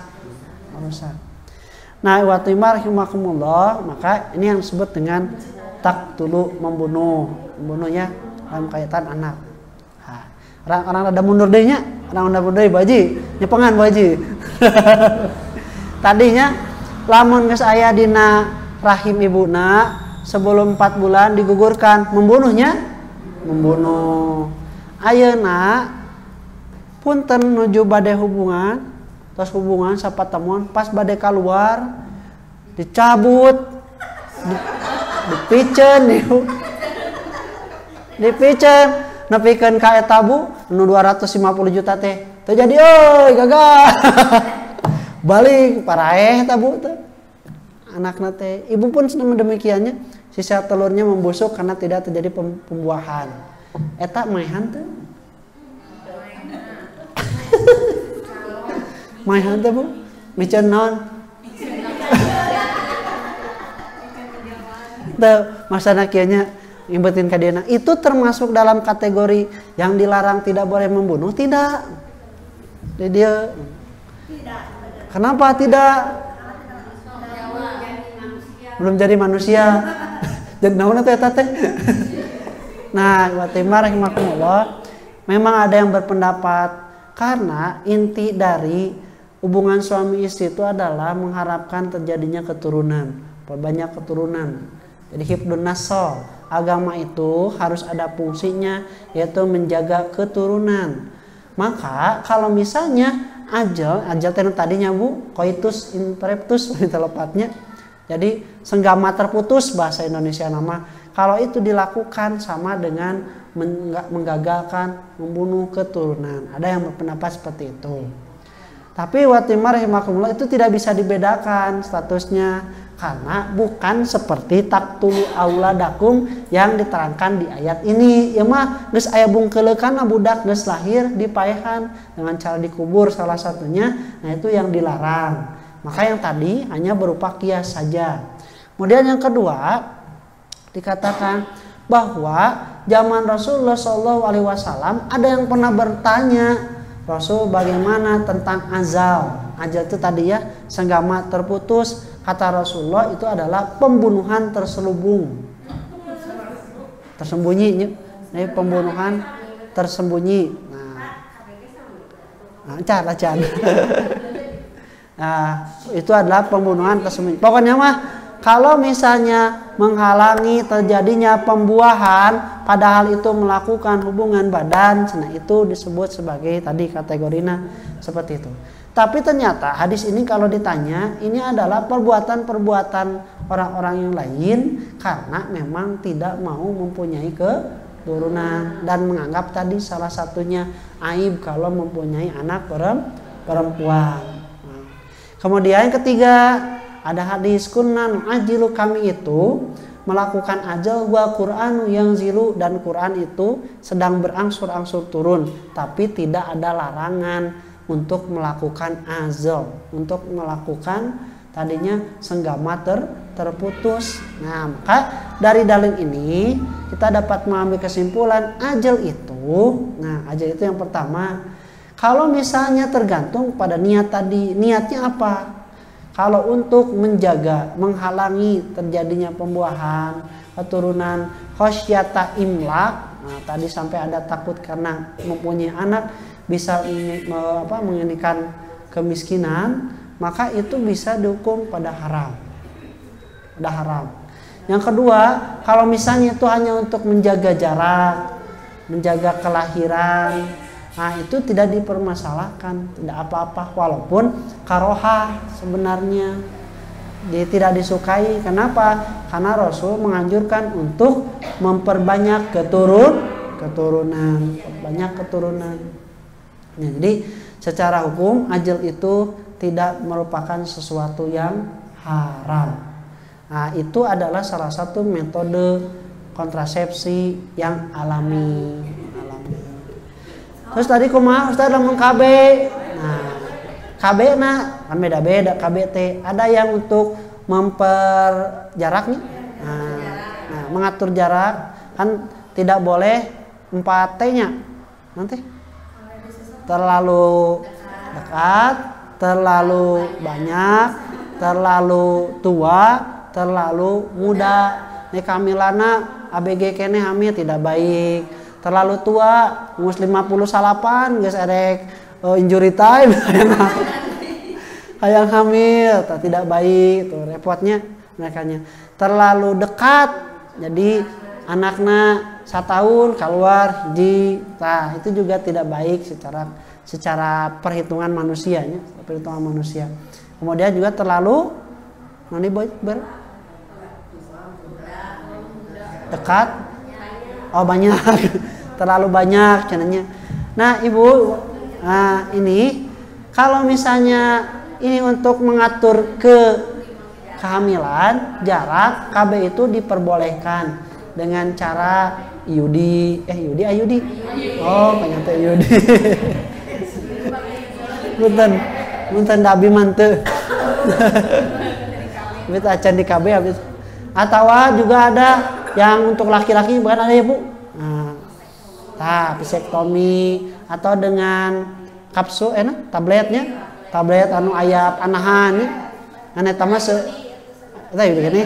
Nah, wa rahimakumullah, maka ini yang disebut dengan taqtulu, membunuhnya dalam kaitan anak. Orang ada mundur deui nya, orang ada mundur deui baji, nyepengan baji. Tadinya lamun geus aya dina rahim ibuna sebelum 4 bulan digugurkan, membunuh. Ayeuna punten nuju bade hubungan, tos hubungan sapatemon pas bade keluar dicabut, dipiceun Dipicen nepikeun ka eta bu nu 250 juta teh. Teu jadi euy gagal. Balik paraeh eta bu teh. Anakna teh ibu pun demikiannya sisa telurnya membusuk karena tidak terjadi pembuahan. Eta maehan teh. Maehan teh bu. Micen naon? Teu masana kieu nya ngimbetin ka dieu. Itu termasuk dalam kategori yang dilarang tidak boleh membunuh? Tidak. Jadi dia kenapa tidak? Belum jadi manusia. Jadi naon eta teh? Nah, wa timar rahimakumullah, memang ada yang berpendapat karena inti dari hubungan suami istri itu adalah mengharapkan terjadinya keturunan, perbanyak keturunan. Jadi hifdun nasl, agama itu harus ada fungsinya yaitu menjaga keturunan. Maka kalau misalnya ajal tadinya bu coitus interruptus telepatnya. Jadi senggama terputus bahasa Indonesia nama. Kalau itu dilakukan sama dengan menggagalkan membunuh keturunan. Ada yang berpendapat seperti itu. Tapi watimar rahimakumullah itu tidak bisa dibedakan statusnya karena bukan seperti taqtulu auladakum yang diterangkan di ayat ini. Ya mah geus aya bungkeuleukana budak geus lahir dipaehan dengan cara dikubur salah satunya. Nah itu yang dilarang. Maka yang tadi hanya berupa kias saja. Kemudian yang kedua dikatakan bahwa zaman Rasulullah SAW ada yang pernah bertanya, Rasul bagaimana tentang azal? Azal itu tadi ya senggama terputus. Kata Rasulullah itu adalah pembunuhan terselubung, tersembunyi. Ini pembunuhan tersembunyi. Nah, can. Nah, itu adalah pembunuhan tersembunyi. Pokoknya mah kalau misalnya menghalangi terjadinya pembuahan padahal itu melakukan hubungan badan, nah itu disebut sebagai tadi kategorinya seperti itu. Tapi ternyata hadis ini kalau ditanya ini adalah perbuatan-perbuatan orang-orang yang lain karena memang tidak mau mempunyai keturunan dan menganggap tadi salah satunya aib kalau mempunyai anak perempuan. Kemudian yang ketiga ada hadis kunnan ajilu kami itu melakukan ajal wa Qur'anu yang zilu dan Quran itu sedang berangsur-angsur turun tapi tidak ada larangan untuk melakukan azal, untuk melakukan tadinya senggama terputus. Nah maka dari dalil ini kita dapat mengambil kesimpulan ajal itu, nah ajal itu yang pertama kalau misalnya tergantung pada niat tadi, niatnya apa? Kalau untuk menjaga, menghalangi terjadinya pembuahan, keturunan, khosyata imlak, nah tadi sampai ada takut karena mempunyai anak bisa menginginkan kemiskinan, maka itu bisa dihukum pada haram. Pada haram. Yang kedua, kalau misalnya itu hanya untuk menjaga jarak, menjaga kelahiran, nah itu tidak dipermasalahkan, tidak apa-apa walaupun karohah sebenarnya tidak disukai. Kenapa? Karena Rasul menganjurkan untuk memperbanyak keturunan, banyak keturunan. Nah, jadi secara hukum ajal itu tidak merupakan sesuatu yang haram. Nah, itu adalah salah satu metode kontrasepsi yang alami. Terus tadi kumaha Ustaz lamun KB. Nah, KB na kan beda-beda KB teh. Ada yang untuk memperjaraknya. Nah, mengatur jarak kan tidak boleh 4T-nya. Nanti terlalu dekat, terlalu banyak, terlalu tua, terlalu muda. Nih kamilana ABG kene hamil tidak baik. Terlalu tua, umur 58 geus erek injury time hayang hamil, tidak baik tuh repotnya merekanya. Terlalu dekat, jadi anaknya 1 tahun keluar hiji, nah itu juga tidak baik secara perhitungan manusianya, perhitungan manusia. Kemudian juga terlalu dekat, Oh banyak, terlalu banyak cenanya. Nah ibu, nah ini kalau misalnya ini untuk mengatur kehamilan, jarak KB itu diperbolehkan dengan cara IUD, IUD. Oh ternyata IUD. Punten dabi manteu. Habis acan di KB habis. Atau juga ada yang untuk laki-laki bukan ada ya Bu? Nah, vasektomi atau dengan kapsul tabletnya. Tablet anu aya panahan nih. Ane tama gini.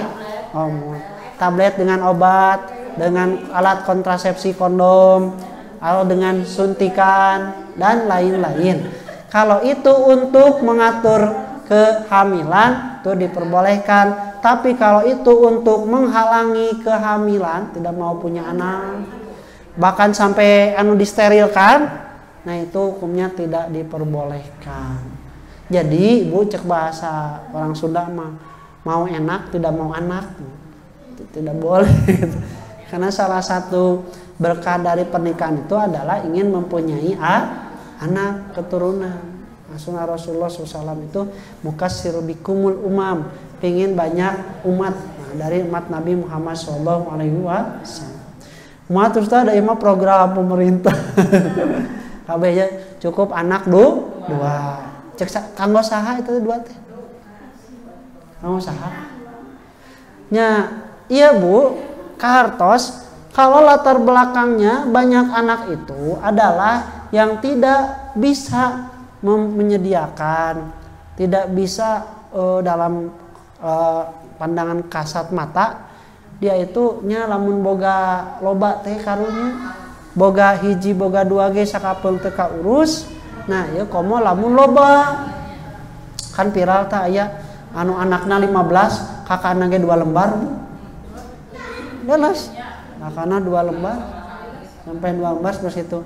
Tablet dengan obat, dengan alat kontrasepsi kondom, atau dengan suntikan dan lain-lain. Kalau itu untuk mengatur kehamilan itu diperbolehkan, tapi kalau itu untuk menghalangi kehamilan, tidak mau punya anak, bahkan sampai anu disterilkan, nah itu hukumnya tidak diperbolehkan. Jadi ibu cek bahasa orang Sunda mah mau enak tidak mau anak, tidak boleh. Karena salah satu berkah dari pernikahan itu adalah ingin mempunyai anak keturunan. Rasulullah SAW itu mukassir bikumul umam, pengen banyak umat. Nah, dari umat Nabi Muhammad SAW. Umat terus ada imam program pemerintah. Kabehnya cukup anak dua. Cek kanggo saha itu dua teh. Kanggo saha? Nya, iya Bu, kahartos kalau latar belakangnya banyak anak itu adalah yang tidak bisa menyediakan, tidak bisa dalam pandangan kasat mata, dia itu nya lamun boga loba teh karunya, boga hiji boga dua ge sakapeung teu kaurus. Nah ieu komo lamun loba kan viral tah aya anu anakna 15 kakana ge 2 lembar. Jelas kakana 2 lembar sampai 2 lembar seperti itu.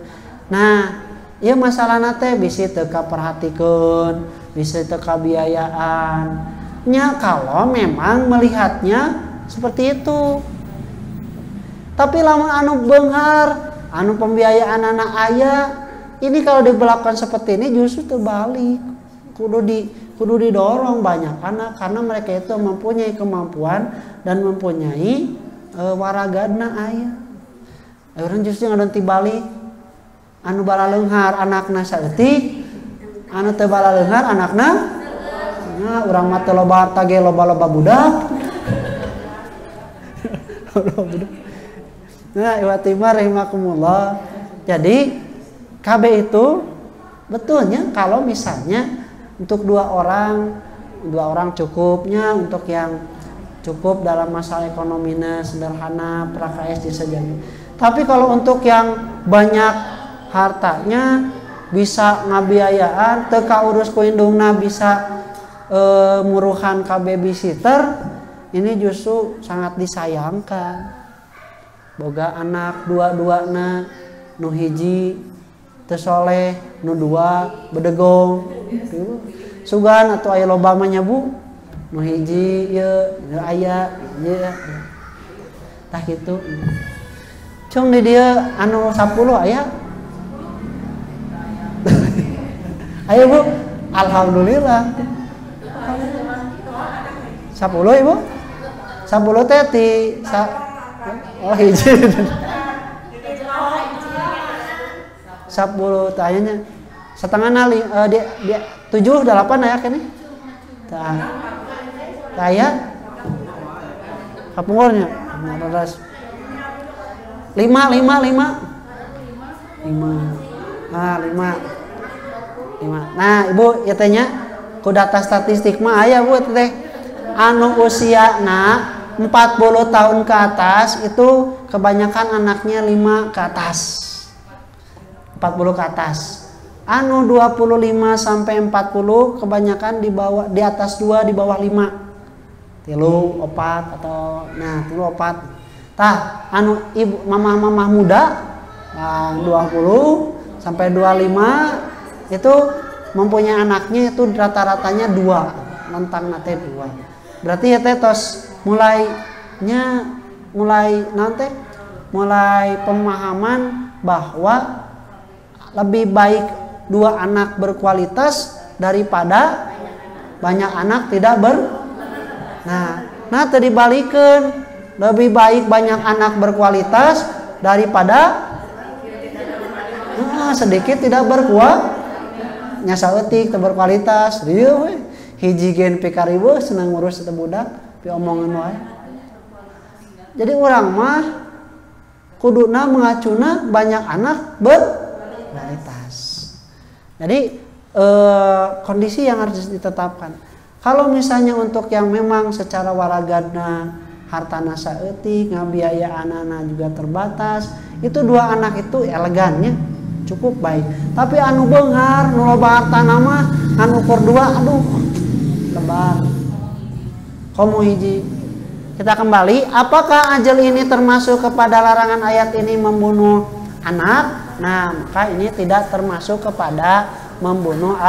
Nah ieu masalahna teh bisi teu kaperhatikeun, bisi teu kabiayaan. Nya kalau memang melihatnya seperti itu. Tapi lamun anu beunghar, anu pembiayaan anak aya, ini kalau diberlakukan seperti ini justru terbalik. Kudu didorong banyak anak karena mereka itu mempunyai kemampuan dan mempunyai waragadna aya. Orang justru ngadon tibalik. Anu bala leunghar anakna saeutik, anu teu bala leunghar anakna nah urang mah teu loba harta ge loba-loba budak. Nah, iwatimah rahimakumullah. Jadi KB itu betulnya kalau misalnya untuk dua orang cukupnya, untuk yang cukup dalam masalah ekonominya sederhana, prakais disajani. Tapi kalau untuk yang banyak hartanya bisa ngabiayaan teu kaurus ku indungna bisa muruhan ka babysitter, ini justru sangat disayangkan. Boga anak dua-duana nu hiji teu soleh, nu dua bedegong. Sugan atuh aya loba mah nya Bu. Nu hiji ieu aya ieu. Tah kitu. Cung di dieu anu 10 aya. Ayo Bu, alhamdulillah. 10 Ibu? 10 teh ti oh hiji. 10 tanyanya setengah nali dia 7 8 aya kene. Tah. Aya kapungurnya 5. Ah 5. Nah Ibu ya tanya ku data statistik mah aya Bu teh anu usiana 40 tahun ke atas itu kebanyakan anaknya 5 ke atas. 40 ke atas. Anu 25 sampai 40 kebanyakan di atas 2 di bawah 5. 3, 4 atau nah 3, 4. Tah anu ibu mamah-mamah muda 20 sampai 25 itu mempunyai anaknya itu rata-ratanya 2, lentang nate 2. Berarti ya teh tos mulai nanti mulai pemahaman bahwa lebih baik 2 anak berkualitas daripada banyak anak tidak Nah tadi balikan, lebih baik banyak anak berkualitas daripada sedikit tidak berkualitas. Nya saeutik teu berkualitas. Dieu we hiji gen pikaribu senang ngurus teu budak, pi omongan wae. Jadi urang mah kuduna mengacuna banyak anak berkualitas. Jadi kondisi yang harus ditetapkan. Kalau misalnya untuk yang memang secara waragana hartana saeutik, ngabiaya anana juga terbatas, itu 2 anak itu elegannya cukup baik. Tapi anu beunghar nu loba hartana mah anu ukur 2 aduh lebar. Komo hiji. Kita kembali, apakah ajal ini termasuk kepada larangan ayat ini membunuh anak? Nah, maka ini tidak termasuk kepada membunuh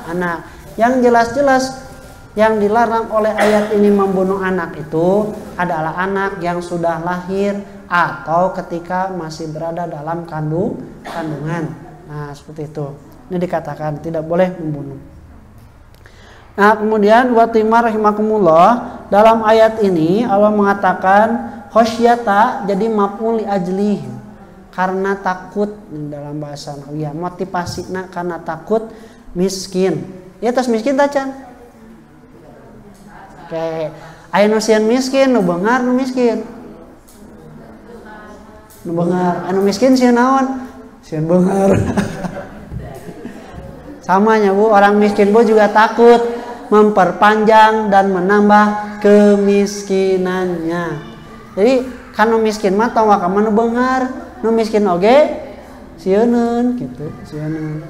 anak. Yang jelas-jelas yang dilarang oleh ayat ini membunuh anak itu adalah anak yang sudah lahir atau ketika masih berada dalam kandungan. Nah, seperti itu. Ini dikatakan tidak boleh membunuh. Nah, kemudian watimar rahimakumullah, dalam ayat ini Allah mengatakan khosyata jadi maf'ul li ajlih, karena takut dalam bahasa Nahwiyah. Motivasina karena takut miskin. Ya tos miskin tacan. Oke, aya nu sieun miskin, nu beunghar nu miskin. Nu beunghar, anu miskin sieun naon? Sieun beunghar. Samanya Bu, orang miskin Bu juga takut memperpanjang dan menambah kemiskinannya. Jadi kan nu miskin mah tong ka nu beunghar, nu miskin oge sieuneun gitu, sieuneun.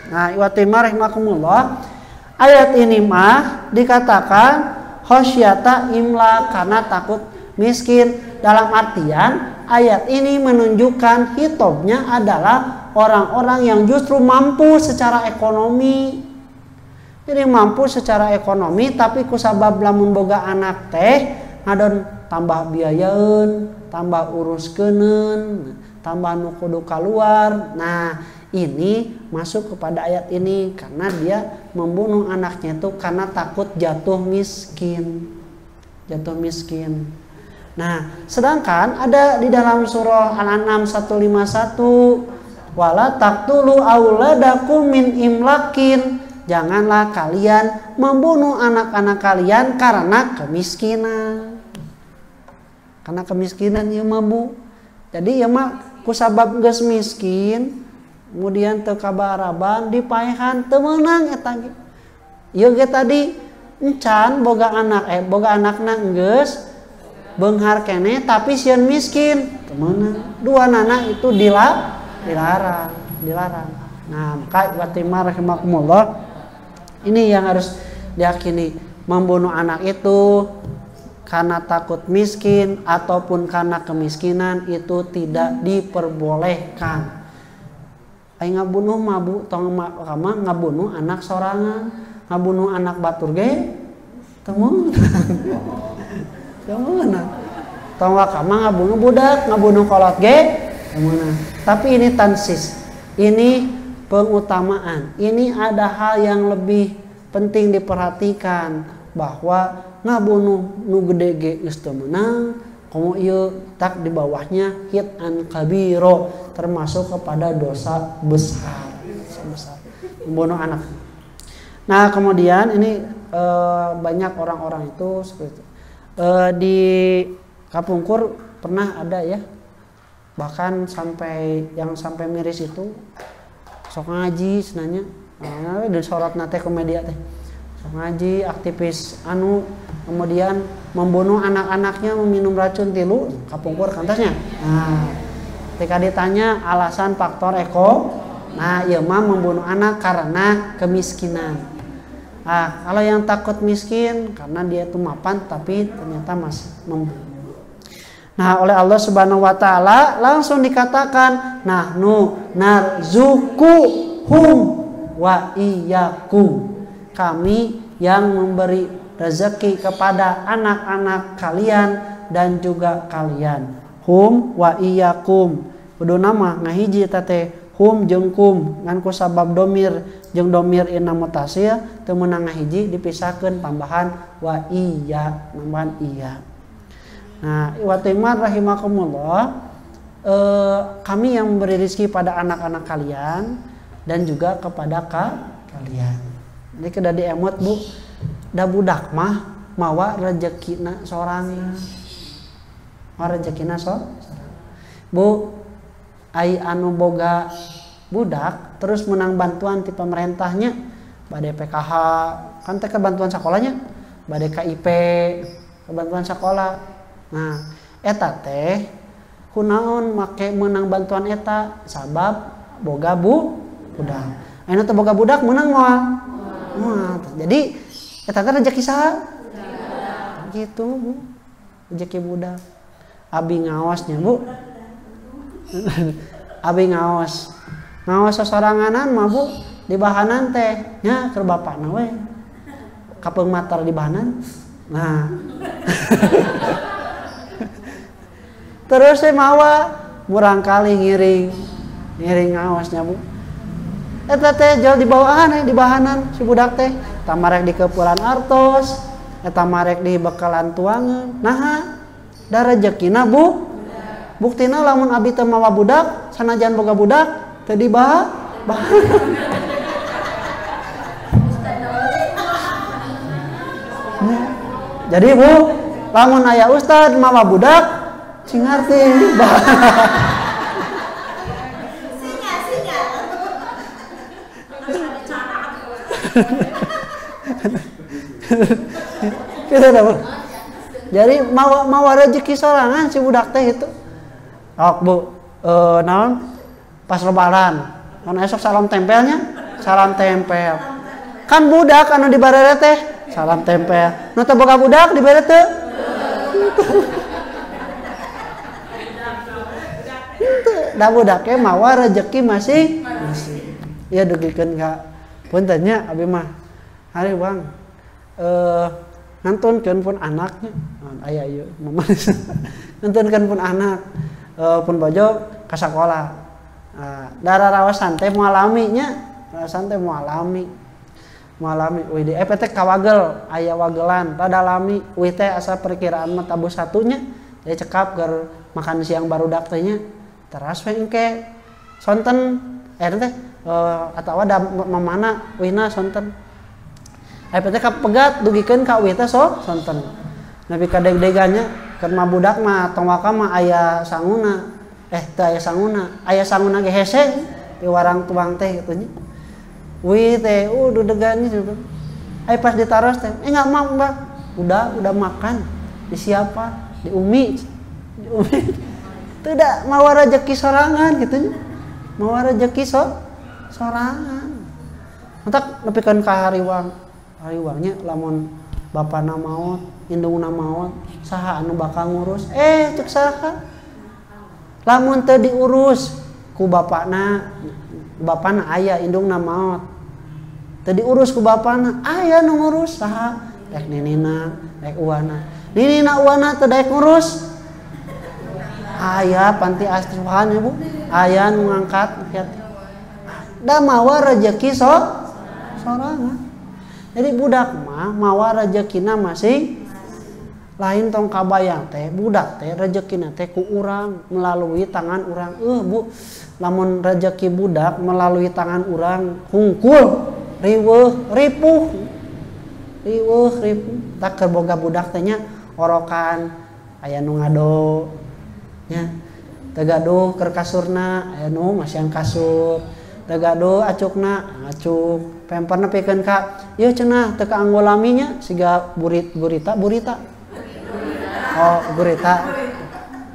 Nah, iwatimah rahimakumullah, ayat ini mah dikatakan khosyata imlak karena takut miskin. Dalam artian ayat ini menunjukkan hitobnya adalah orang-orang yang justru mampu secara ekonomi. Jadi mampu secara ekonomi tapi kusabab lamun boga anak teh ngadon tambah biayaeun, tambah uruskeun, tambah nu kudu kaluar. Nah, ini masuk kepada ayat ini karena dia membunuh anaknya itu karena takut jatuh miskin. Jatuh miskin. Nah, sedangkan ada di dalam surah Al-An'am 151, wala taqtulu auladakum min imlakin. Janganlah kalian membunuh anak-anak kalian karena kemiskinan. Karena kemiskinan ya Bu. Jadi ya mah kusabab geus miskin, kemudian teu kabaraban dipaehan teu meunang eta ge. Ieu ge tadi encan boga anakna geus beunghar keneh tapi sieun miskin, teu meunang. Duanana itu dilarang. Nah, maka watimah rahimakumullah, ini yang harus diyakini, membunuh anak itu karena takut miskin ataupun karena kemiskinan itu tidak diperbolehkan. Aing ngabunuh mah Bu, tong mah ngabunuh anak sorangan, ngabunuh anak batur ge teu meunang. Teu meunang. Tong wakama ngabunuh budak, ngabunuh kolot ge teu meunang. Tapi ini tansis. Ini pengutamaan. Ini ada hal yang lebih penting diperhatikan, bahwa ngabunuh nu gede ge geus teu meunang, komo ieu tak di bawahnya hit an kabiro, termasuk kepada dosa besar. Membunuh anak. Nah, kemudian ini banyak orang-orang itu seperti itu. Di Kapungkur pernah ada ya, bahkan sampai miris itu sok ngaji senanya, dan sorot nate ke media teh, sok ngaji aktivis anu kemudian membunuh anak-anaknya meminum racun tilu Kapungkur kantasnya. Nah, ketika ditanya alasan faktor nah ieu mah membunuh anak karena kemiskinan. Nah, kalau yang takut miskin karena dia itu mapan tapi ternyata masih membunuh. Nah, oleh Allah Subhanahu wa taala langsung dikatakan, nahnu narzuquhum wa iyyakum. Kami yang memberi rezeki kepada anak-anak kalian dan juga kalian. hum wa iyyakum kuduna mah ngahiji eta teh hum jeung kum ngan ku sabab domir jeung domir inna mutasil teu meunang ngahiji dipisahkeun tambahan wa iya tambahan iya. Nah, ikhwatimar rahimakumullah, kami yang memberi rezeki pada anak-anak kalian dan juga kepada kalian. Jadi kada diemot Bu, da budak mah mawa rezekina sorangan. Mawa rezekina sorangan. Bu, ai anu boga budak terus menang bantuan ti pemerintahnya bade PKH kan teh bantuan sekolahnya bade KIP bantuan sekolah. Nah, eta teh kunaon make menang bantuan eta sabab boga budak. Anu teh boga budak menang moal. Jadi eta teh rezeki saha? Gitu, Bu. Rezeki budak. Abi ngaosnya, Bu. Abi ngaos. Ngaos sosoranganan mah Bu, di bahanan teh nya keur bapana we. Kapeung matar di bahanan. Nah. Terus saya mawa murang kali ngiring ngaosnya Bu. Eta teh jauh di bawahan di bahanan si budak teh. Eta marek di keupulan artos, eta marek di bekalan tuangan. Nah, da rezekina Bu. Buktina lamun abi teu mawa budak, sanajan boga budak teu dibaha. Jadi Bu, lamun aya ustad mawa budak sing ngarti gitu dah Bu. Jadi mawa rezeki sorangan si budak teh itu. Oh Bu, naon pas lebaran kan esok salam tempelnya, salam tempel. Kan budak anu dibere teh salam tempel. Nu teu boga budak dibere teu. Da budaknya mawa rezeki masih. Ya dugikeun ka puntennya abi mah. Hari Bang. Ngantunkeun pun anaknya. Aya ieu mamanis. Ngantunkeun pun anak. Pun bojo ka sakola. Da rawasan teh moal alami nya. Rawasan teh moal alami. Moal alami euy di EPT kawagel aya wagelan rada alami euy teh asa perkiraan mah tabu satunya. Jadi cekap keur makan siang barudak teh nya. Teras we engke sonten teh atawa da mamana wihna sonten. EPT ka pegat dugikeun ka euy teh sonten. Nabi ka deg-degannya keur mah budak mah tong waka mah aya sanguna. Teu aya sanguna. Aya sanguna ge hese di warang tuang teh kitu nya. Wih teh degannya juga. Pas ditaros teh enggak mau Mbak. Udah makan. Di siapa? Di Umi. Tidak mawa rezeki sorangan gitu. Mawa rezeki sorangan. Entak nepikeun ka hariwang. Hariwangnya lamun bapana maot, indungna maot, saha anu bakal ngurus? Cek saha? Lamun teu diurus ku bapana aya indungna maot. Teu diurus ku bapana, aya nu ngurus saha? Dek ninina, dek uwana. Ninina uwana teu daek ngurus. Aya panti asuhan ya Bu. Aya nu ngangkat yatim. Da mawa rezeki sorangan. Jadi budak mah mawa rezekina masing lain tong kabayang teh budak teh rezekina teh ku urang melalui tangan urang. Bu, lamun rezeki budak melalui tangan urang hungkul, ripuh. Tak keur boga budak teh nya orokan aya nu ngado nya tegaduh keur kasurna aya nu masihan kasur tegaduh acukna acuk pemperna pikeun ka ieu cenah teu kaanggolaminya siga gurita oh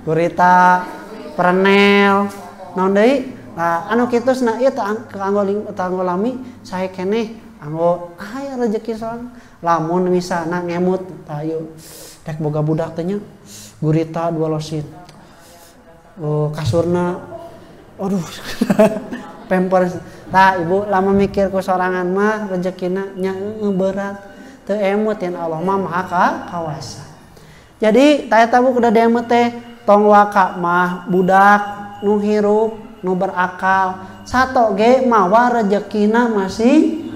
gurita perenel naon deui anu kitusna ieu teu kaanggolami sae keneh anggo aya rezeki sorangan lamun misalna ngemut tah ieu dek boga budak teh nya gurita 2 losin kasurna aduh pampers tah ibu lama mikir ku sorangan mah rezekina nya berat teu emut yen Allah mah maha kawasa. Jadi tah eta Bu kudu diemut teh tong waka mah budak nu hirup nu berakal sato ge mawa rezekina masih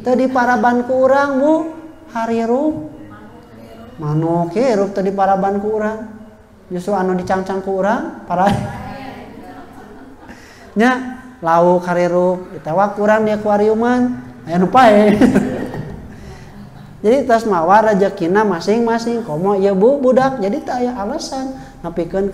teu diparaban ku urang Bu harirup manuk hirup teu diparaban ku urang justru anu dicangcang ku urang para nya lauk harirup ditewak urang di akuariuman aya nu pae jadi tas mawa rezekina masing-masing komo ieu Bu budak jadi teu aya alasan nepikeun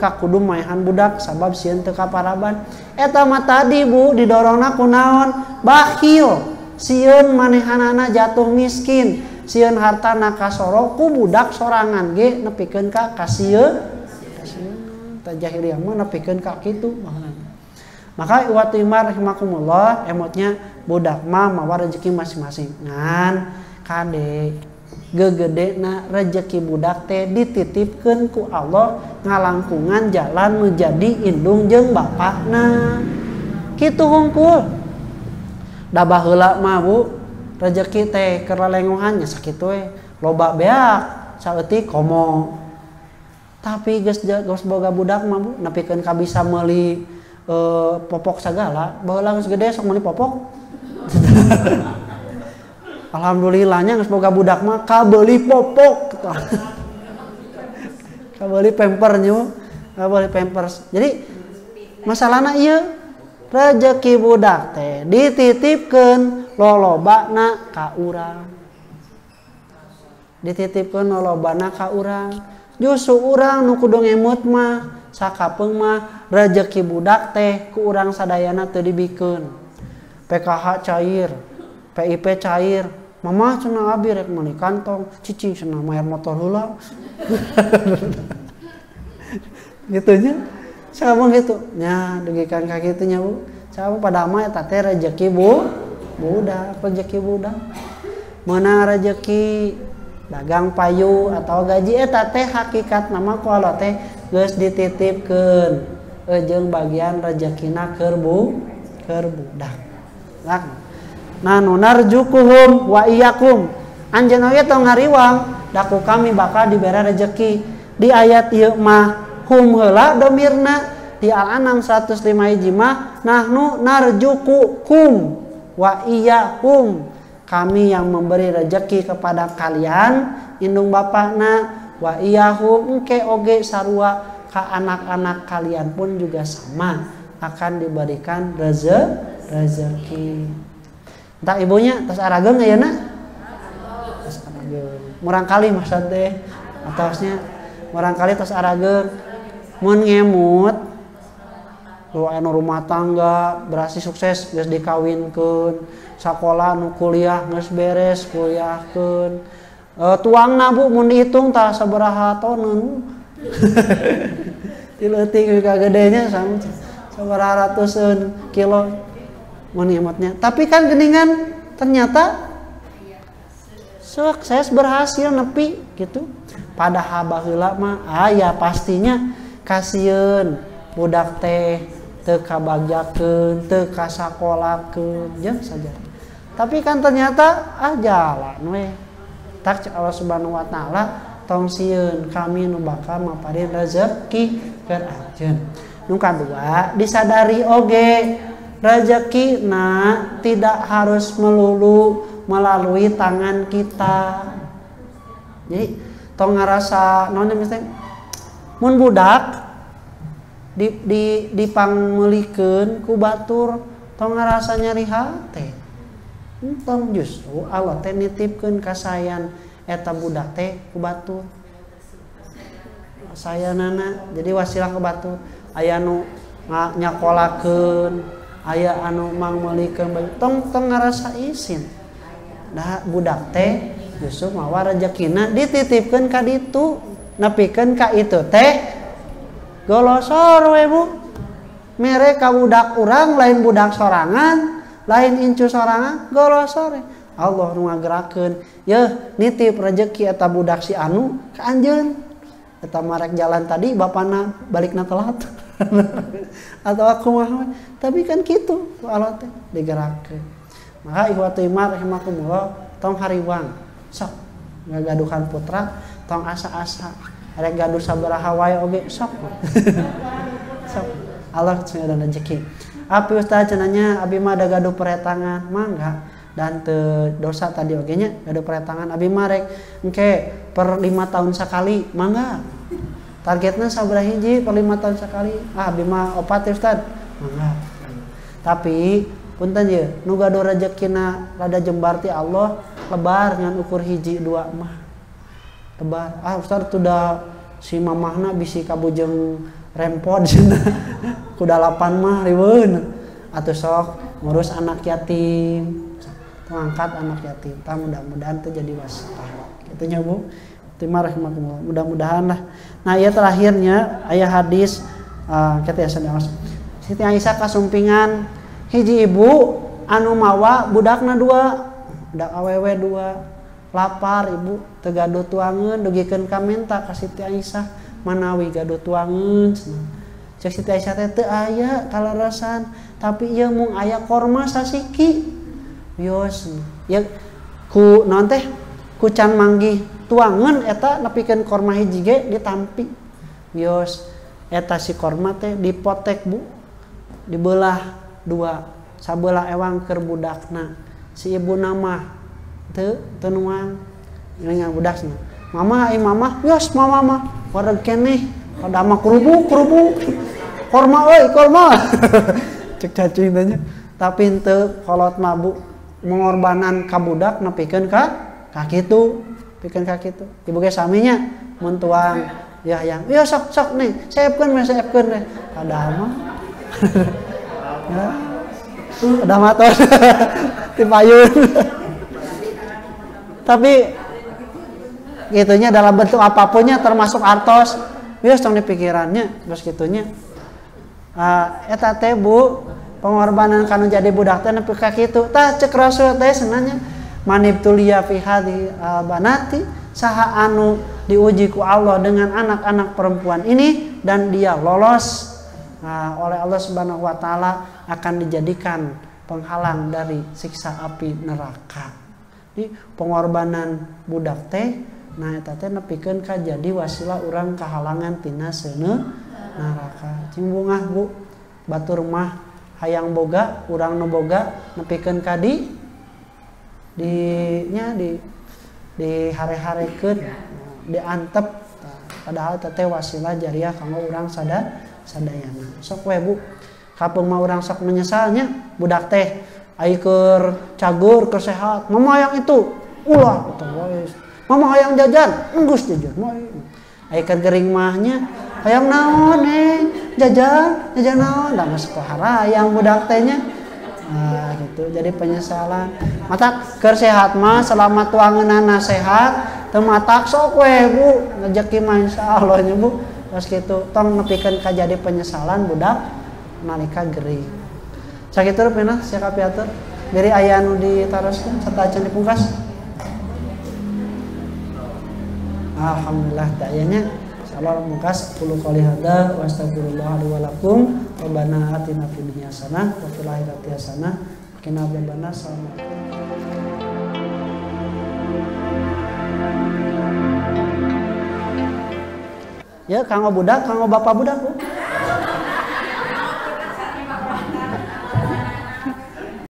ka kudu maehan budak sabab sieun teu kaparaban eta mah tadi Bu didorongna ku naon bakhil sieun manehanana jatuh miskin sieun hartana kasoro ku budak sorangan ge nepikeun ka kasieun ta jahiliyah mah nepikeun ka kitu maka iwatu imar rahimakumullah emotnya budak mah mawa rezeki masing-masing ngan kade gegedena rezeki budak teh dititipkeun ku Allah ngalangkungan jalan menjadi indung jeung bapakna kitu hungkul da baheula mah Bu rezeki teh keur lelengohan nya sakitu we loba beak saeutik komo tapi geus boga budak mah Bu nepikeun ka bisa meuli popok sagala baheula geus gede sok meuli popok alhamdulillahnya geus boga budak mah kabeuli popok kabeuli pampernya kabeuli pampers jadi masalahna ieu rezeki budak teh dititipkeun lolobana ka urang dititipkeun lolobana ka urang justru urang nu kudu ngemut mah sakapeung mah rezeki budak teh ku urang sadayana teu dibikeun PKH cair PIP cair mama cenah abi rek meuli kantong cicing cenah mayar motor heula gitu nya sabang gitu nya dugikan ka kitu nya Bu sabab pada mah eta teh rezeki budak rezeki budak meunang rezeki dagang payu atau gaji eta teh hakikat nama ku Allah teh geus dititipkeun jeung bagian rezekina keur budak nah nunarjukuhum wa iyyakum anjeunna ge tong ngariwang daku kami bakal dibere rezeki di ayat ieu mah hum heula domirna di Al-An'am 105 hiji mah nahnu narjukukum wa iyyakum kami yang memberi rezeki kepada kalian indung bapakna wa iyahum engke oge sarua ka anak-anak kalian pun juga sama akan diberikan rezeki. Entah ibunya tos arageung ayeuna? Tos arageung. Murang kali maksud teh atosnya murang kali tos arageung mun ngemut lu anu rumah tangga berhasil sukses geus dikawinkeun sakola nu kuliah geus beres kuliahkeun tuangna Bu mun dihitung tah sabaraha tonen tileutik kagedenya sabaraha ratusan kilo mun ngemutnya tapi kan geningan ternyata sukses berhasil nepi gitu padahal baheula mah aya pastinya kasieun budak teh teu kabagjakeun teu kasakolakeun jeung saja tapi kan ternyata jalan we tak cek Allah Subhanahu wa taala tong sieun kami nu bakal maparin rezeki keur anjeun nu kadua disadari oge rezekina tidak harus melulu melalui tangan kita jadi tong ngarasa naon misalnya mun budak dipangmeulikeun ku batur tong ngarasa nyari hate tong justru Allah teh nitipkeun kasayan eta budak teh ku batur sayanana jadi wasilah ku batur aya nu nyakolakeun aya anu mangmeulikeun tong ngarasa isin da budak teh justru mawa rezekina dititipkeun ka ditu nepikeun ka itu teh golosor we Bu mere ka budak urang lain budak sorangan lain incu sorangan golosor Allah nu ngagerakeun yeuh nitip rezeki eta budak si anu ka anjeun eta marek jalan tadi bapana balikna telat atau aku mah tapi kan kitu Allah teh digerakeun maka ikhwatu iman rahimakumullah tong hariwang sok ngagaduhan putra tong asa-asa arek gaduh sabaraha wae oge sok. Sok. Allah sudah rezeki. Api Ustaz cenanya abi mah ada gaduh peretangan, mangga dan teu dosa tadi oge nya gaduh peretangan abi mah rek engke per 5 tahun sekali, mangga. Targetna sabaraha hiji per 5 tahun sekali. Abi mah opat ya Ustaz. Mangga. Tapi punten ye nu gaduh rezekina rada jembar ti Allah lebar ngan ukur hiji 2 mah. Lebar. Ustaz tuh si mamahna bisi kabujeng rempot cenah. Kuda 8 mah riweun. Atuh sok ngurus anak yatim. Ngangkat anak yatim. Tah mudah-mudahan teh jadi wasitah. Kitu nya Bu. Terima rahimakumullah. Mudah-mudahan lah. Nah, ieu terakhirnya aya hadis kita ya sedang Siti Aisyah kasumpingan hiji ibu anu mawa budakna 2. Budak awewe 2. Lapar ibu teu gaduh tuangeun dugikeun ka menta ka Siti Aisyah manawi gaduh tuangeun cenah. Cek Siti Aisyah teh teu aya kalarasan tapi ieu mung aya korma sasiki. Yos ya ku naon teh ku can manggih tuangeun eta nepikeun korma hiji ge ditampi. Yos eta si korma teh dipotek Bu. Dibelah 2. Sabelah ewang keur budakna. Si ibu nama teu nuang ngingan budakna. Mama mama, yos mama mah. Wareg keneh kada mah kerubu. Korma euy, korma. Cek cacing tanya. Tapi henteu kolot mah Bu mengorbanan ka budak nepikeun ka kitu. Pikeun ka kitu. Ibu ge saminya mun tuang ya yang ya sok nih saepkeun deh. Kada mah. Ya. Ada motor. Dipayun. Tapi gitunya dalam bentuk apapunnya termasuk artos. Bias tong di pikirannya terus gitunya. Eta teh Bu pengorbanan kanu jadi budak teh nepi ka kitu tah cek Rasul teh senanya manibtuliya fi hadhi banati saha anu diuji ku Allah dengan anak-anak perempuan ini dan dia lolos oleh Allah Subhanahu wa taala akan dijadikan penghalang dari siksa api neraka. Di pengorbanan budak teh nah eta teh nepikeun ka jadi wasilah urang kahalangan tina seuneu neraka. Cing bungah Bu batur mah hayang boga urang nu boga nepikeun ka di hare-harekeun diantep padahal teh wasilah jariah kanggo urang sadayana. Sok we Bu kapeung mah urang sok menyesalnya budak teh ai keur cagur keur sehat mama hayang itu ulah eta guys mama hayang jajan enggeus jajan mah ai keur gering mahnya hayang naon jajan naon da masuk ke harayang budak teh nya. Nah gitu jadi penyesalan mata keur sehat mah selama tuangeunana sehat teu matak sok we Bu rezeki mah insyaallah nya Bu terus kitu tong nepikeun ka jadi penyesalan budak nalika gering sakitu rupina sia kapiatur beri aya anu ditaroskeun sarta acan dipungkas. Alhamdulillah teh aya nya insyaallah mungkas qulu qouli hadza wa astagfirullah li wa lakum rabbana atina fid dunya hasanah wa fil akhirati hasanah wa qina adzabannar. Ya kanggo budak, kanggo bapak budak Bu.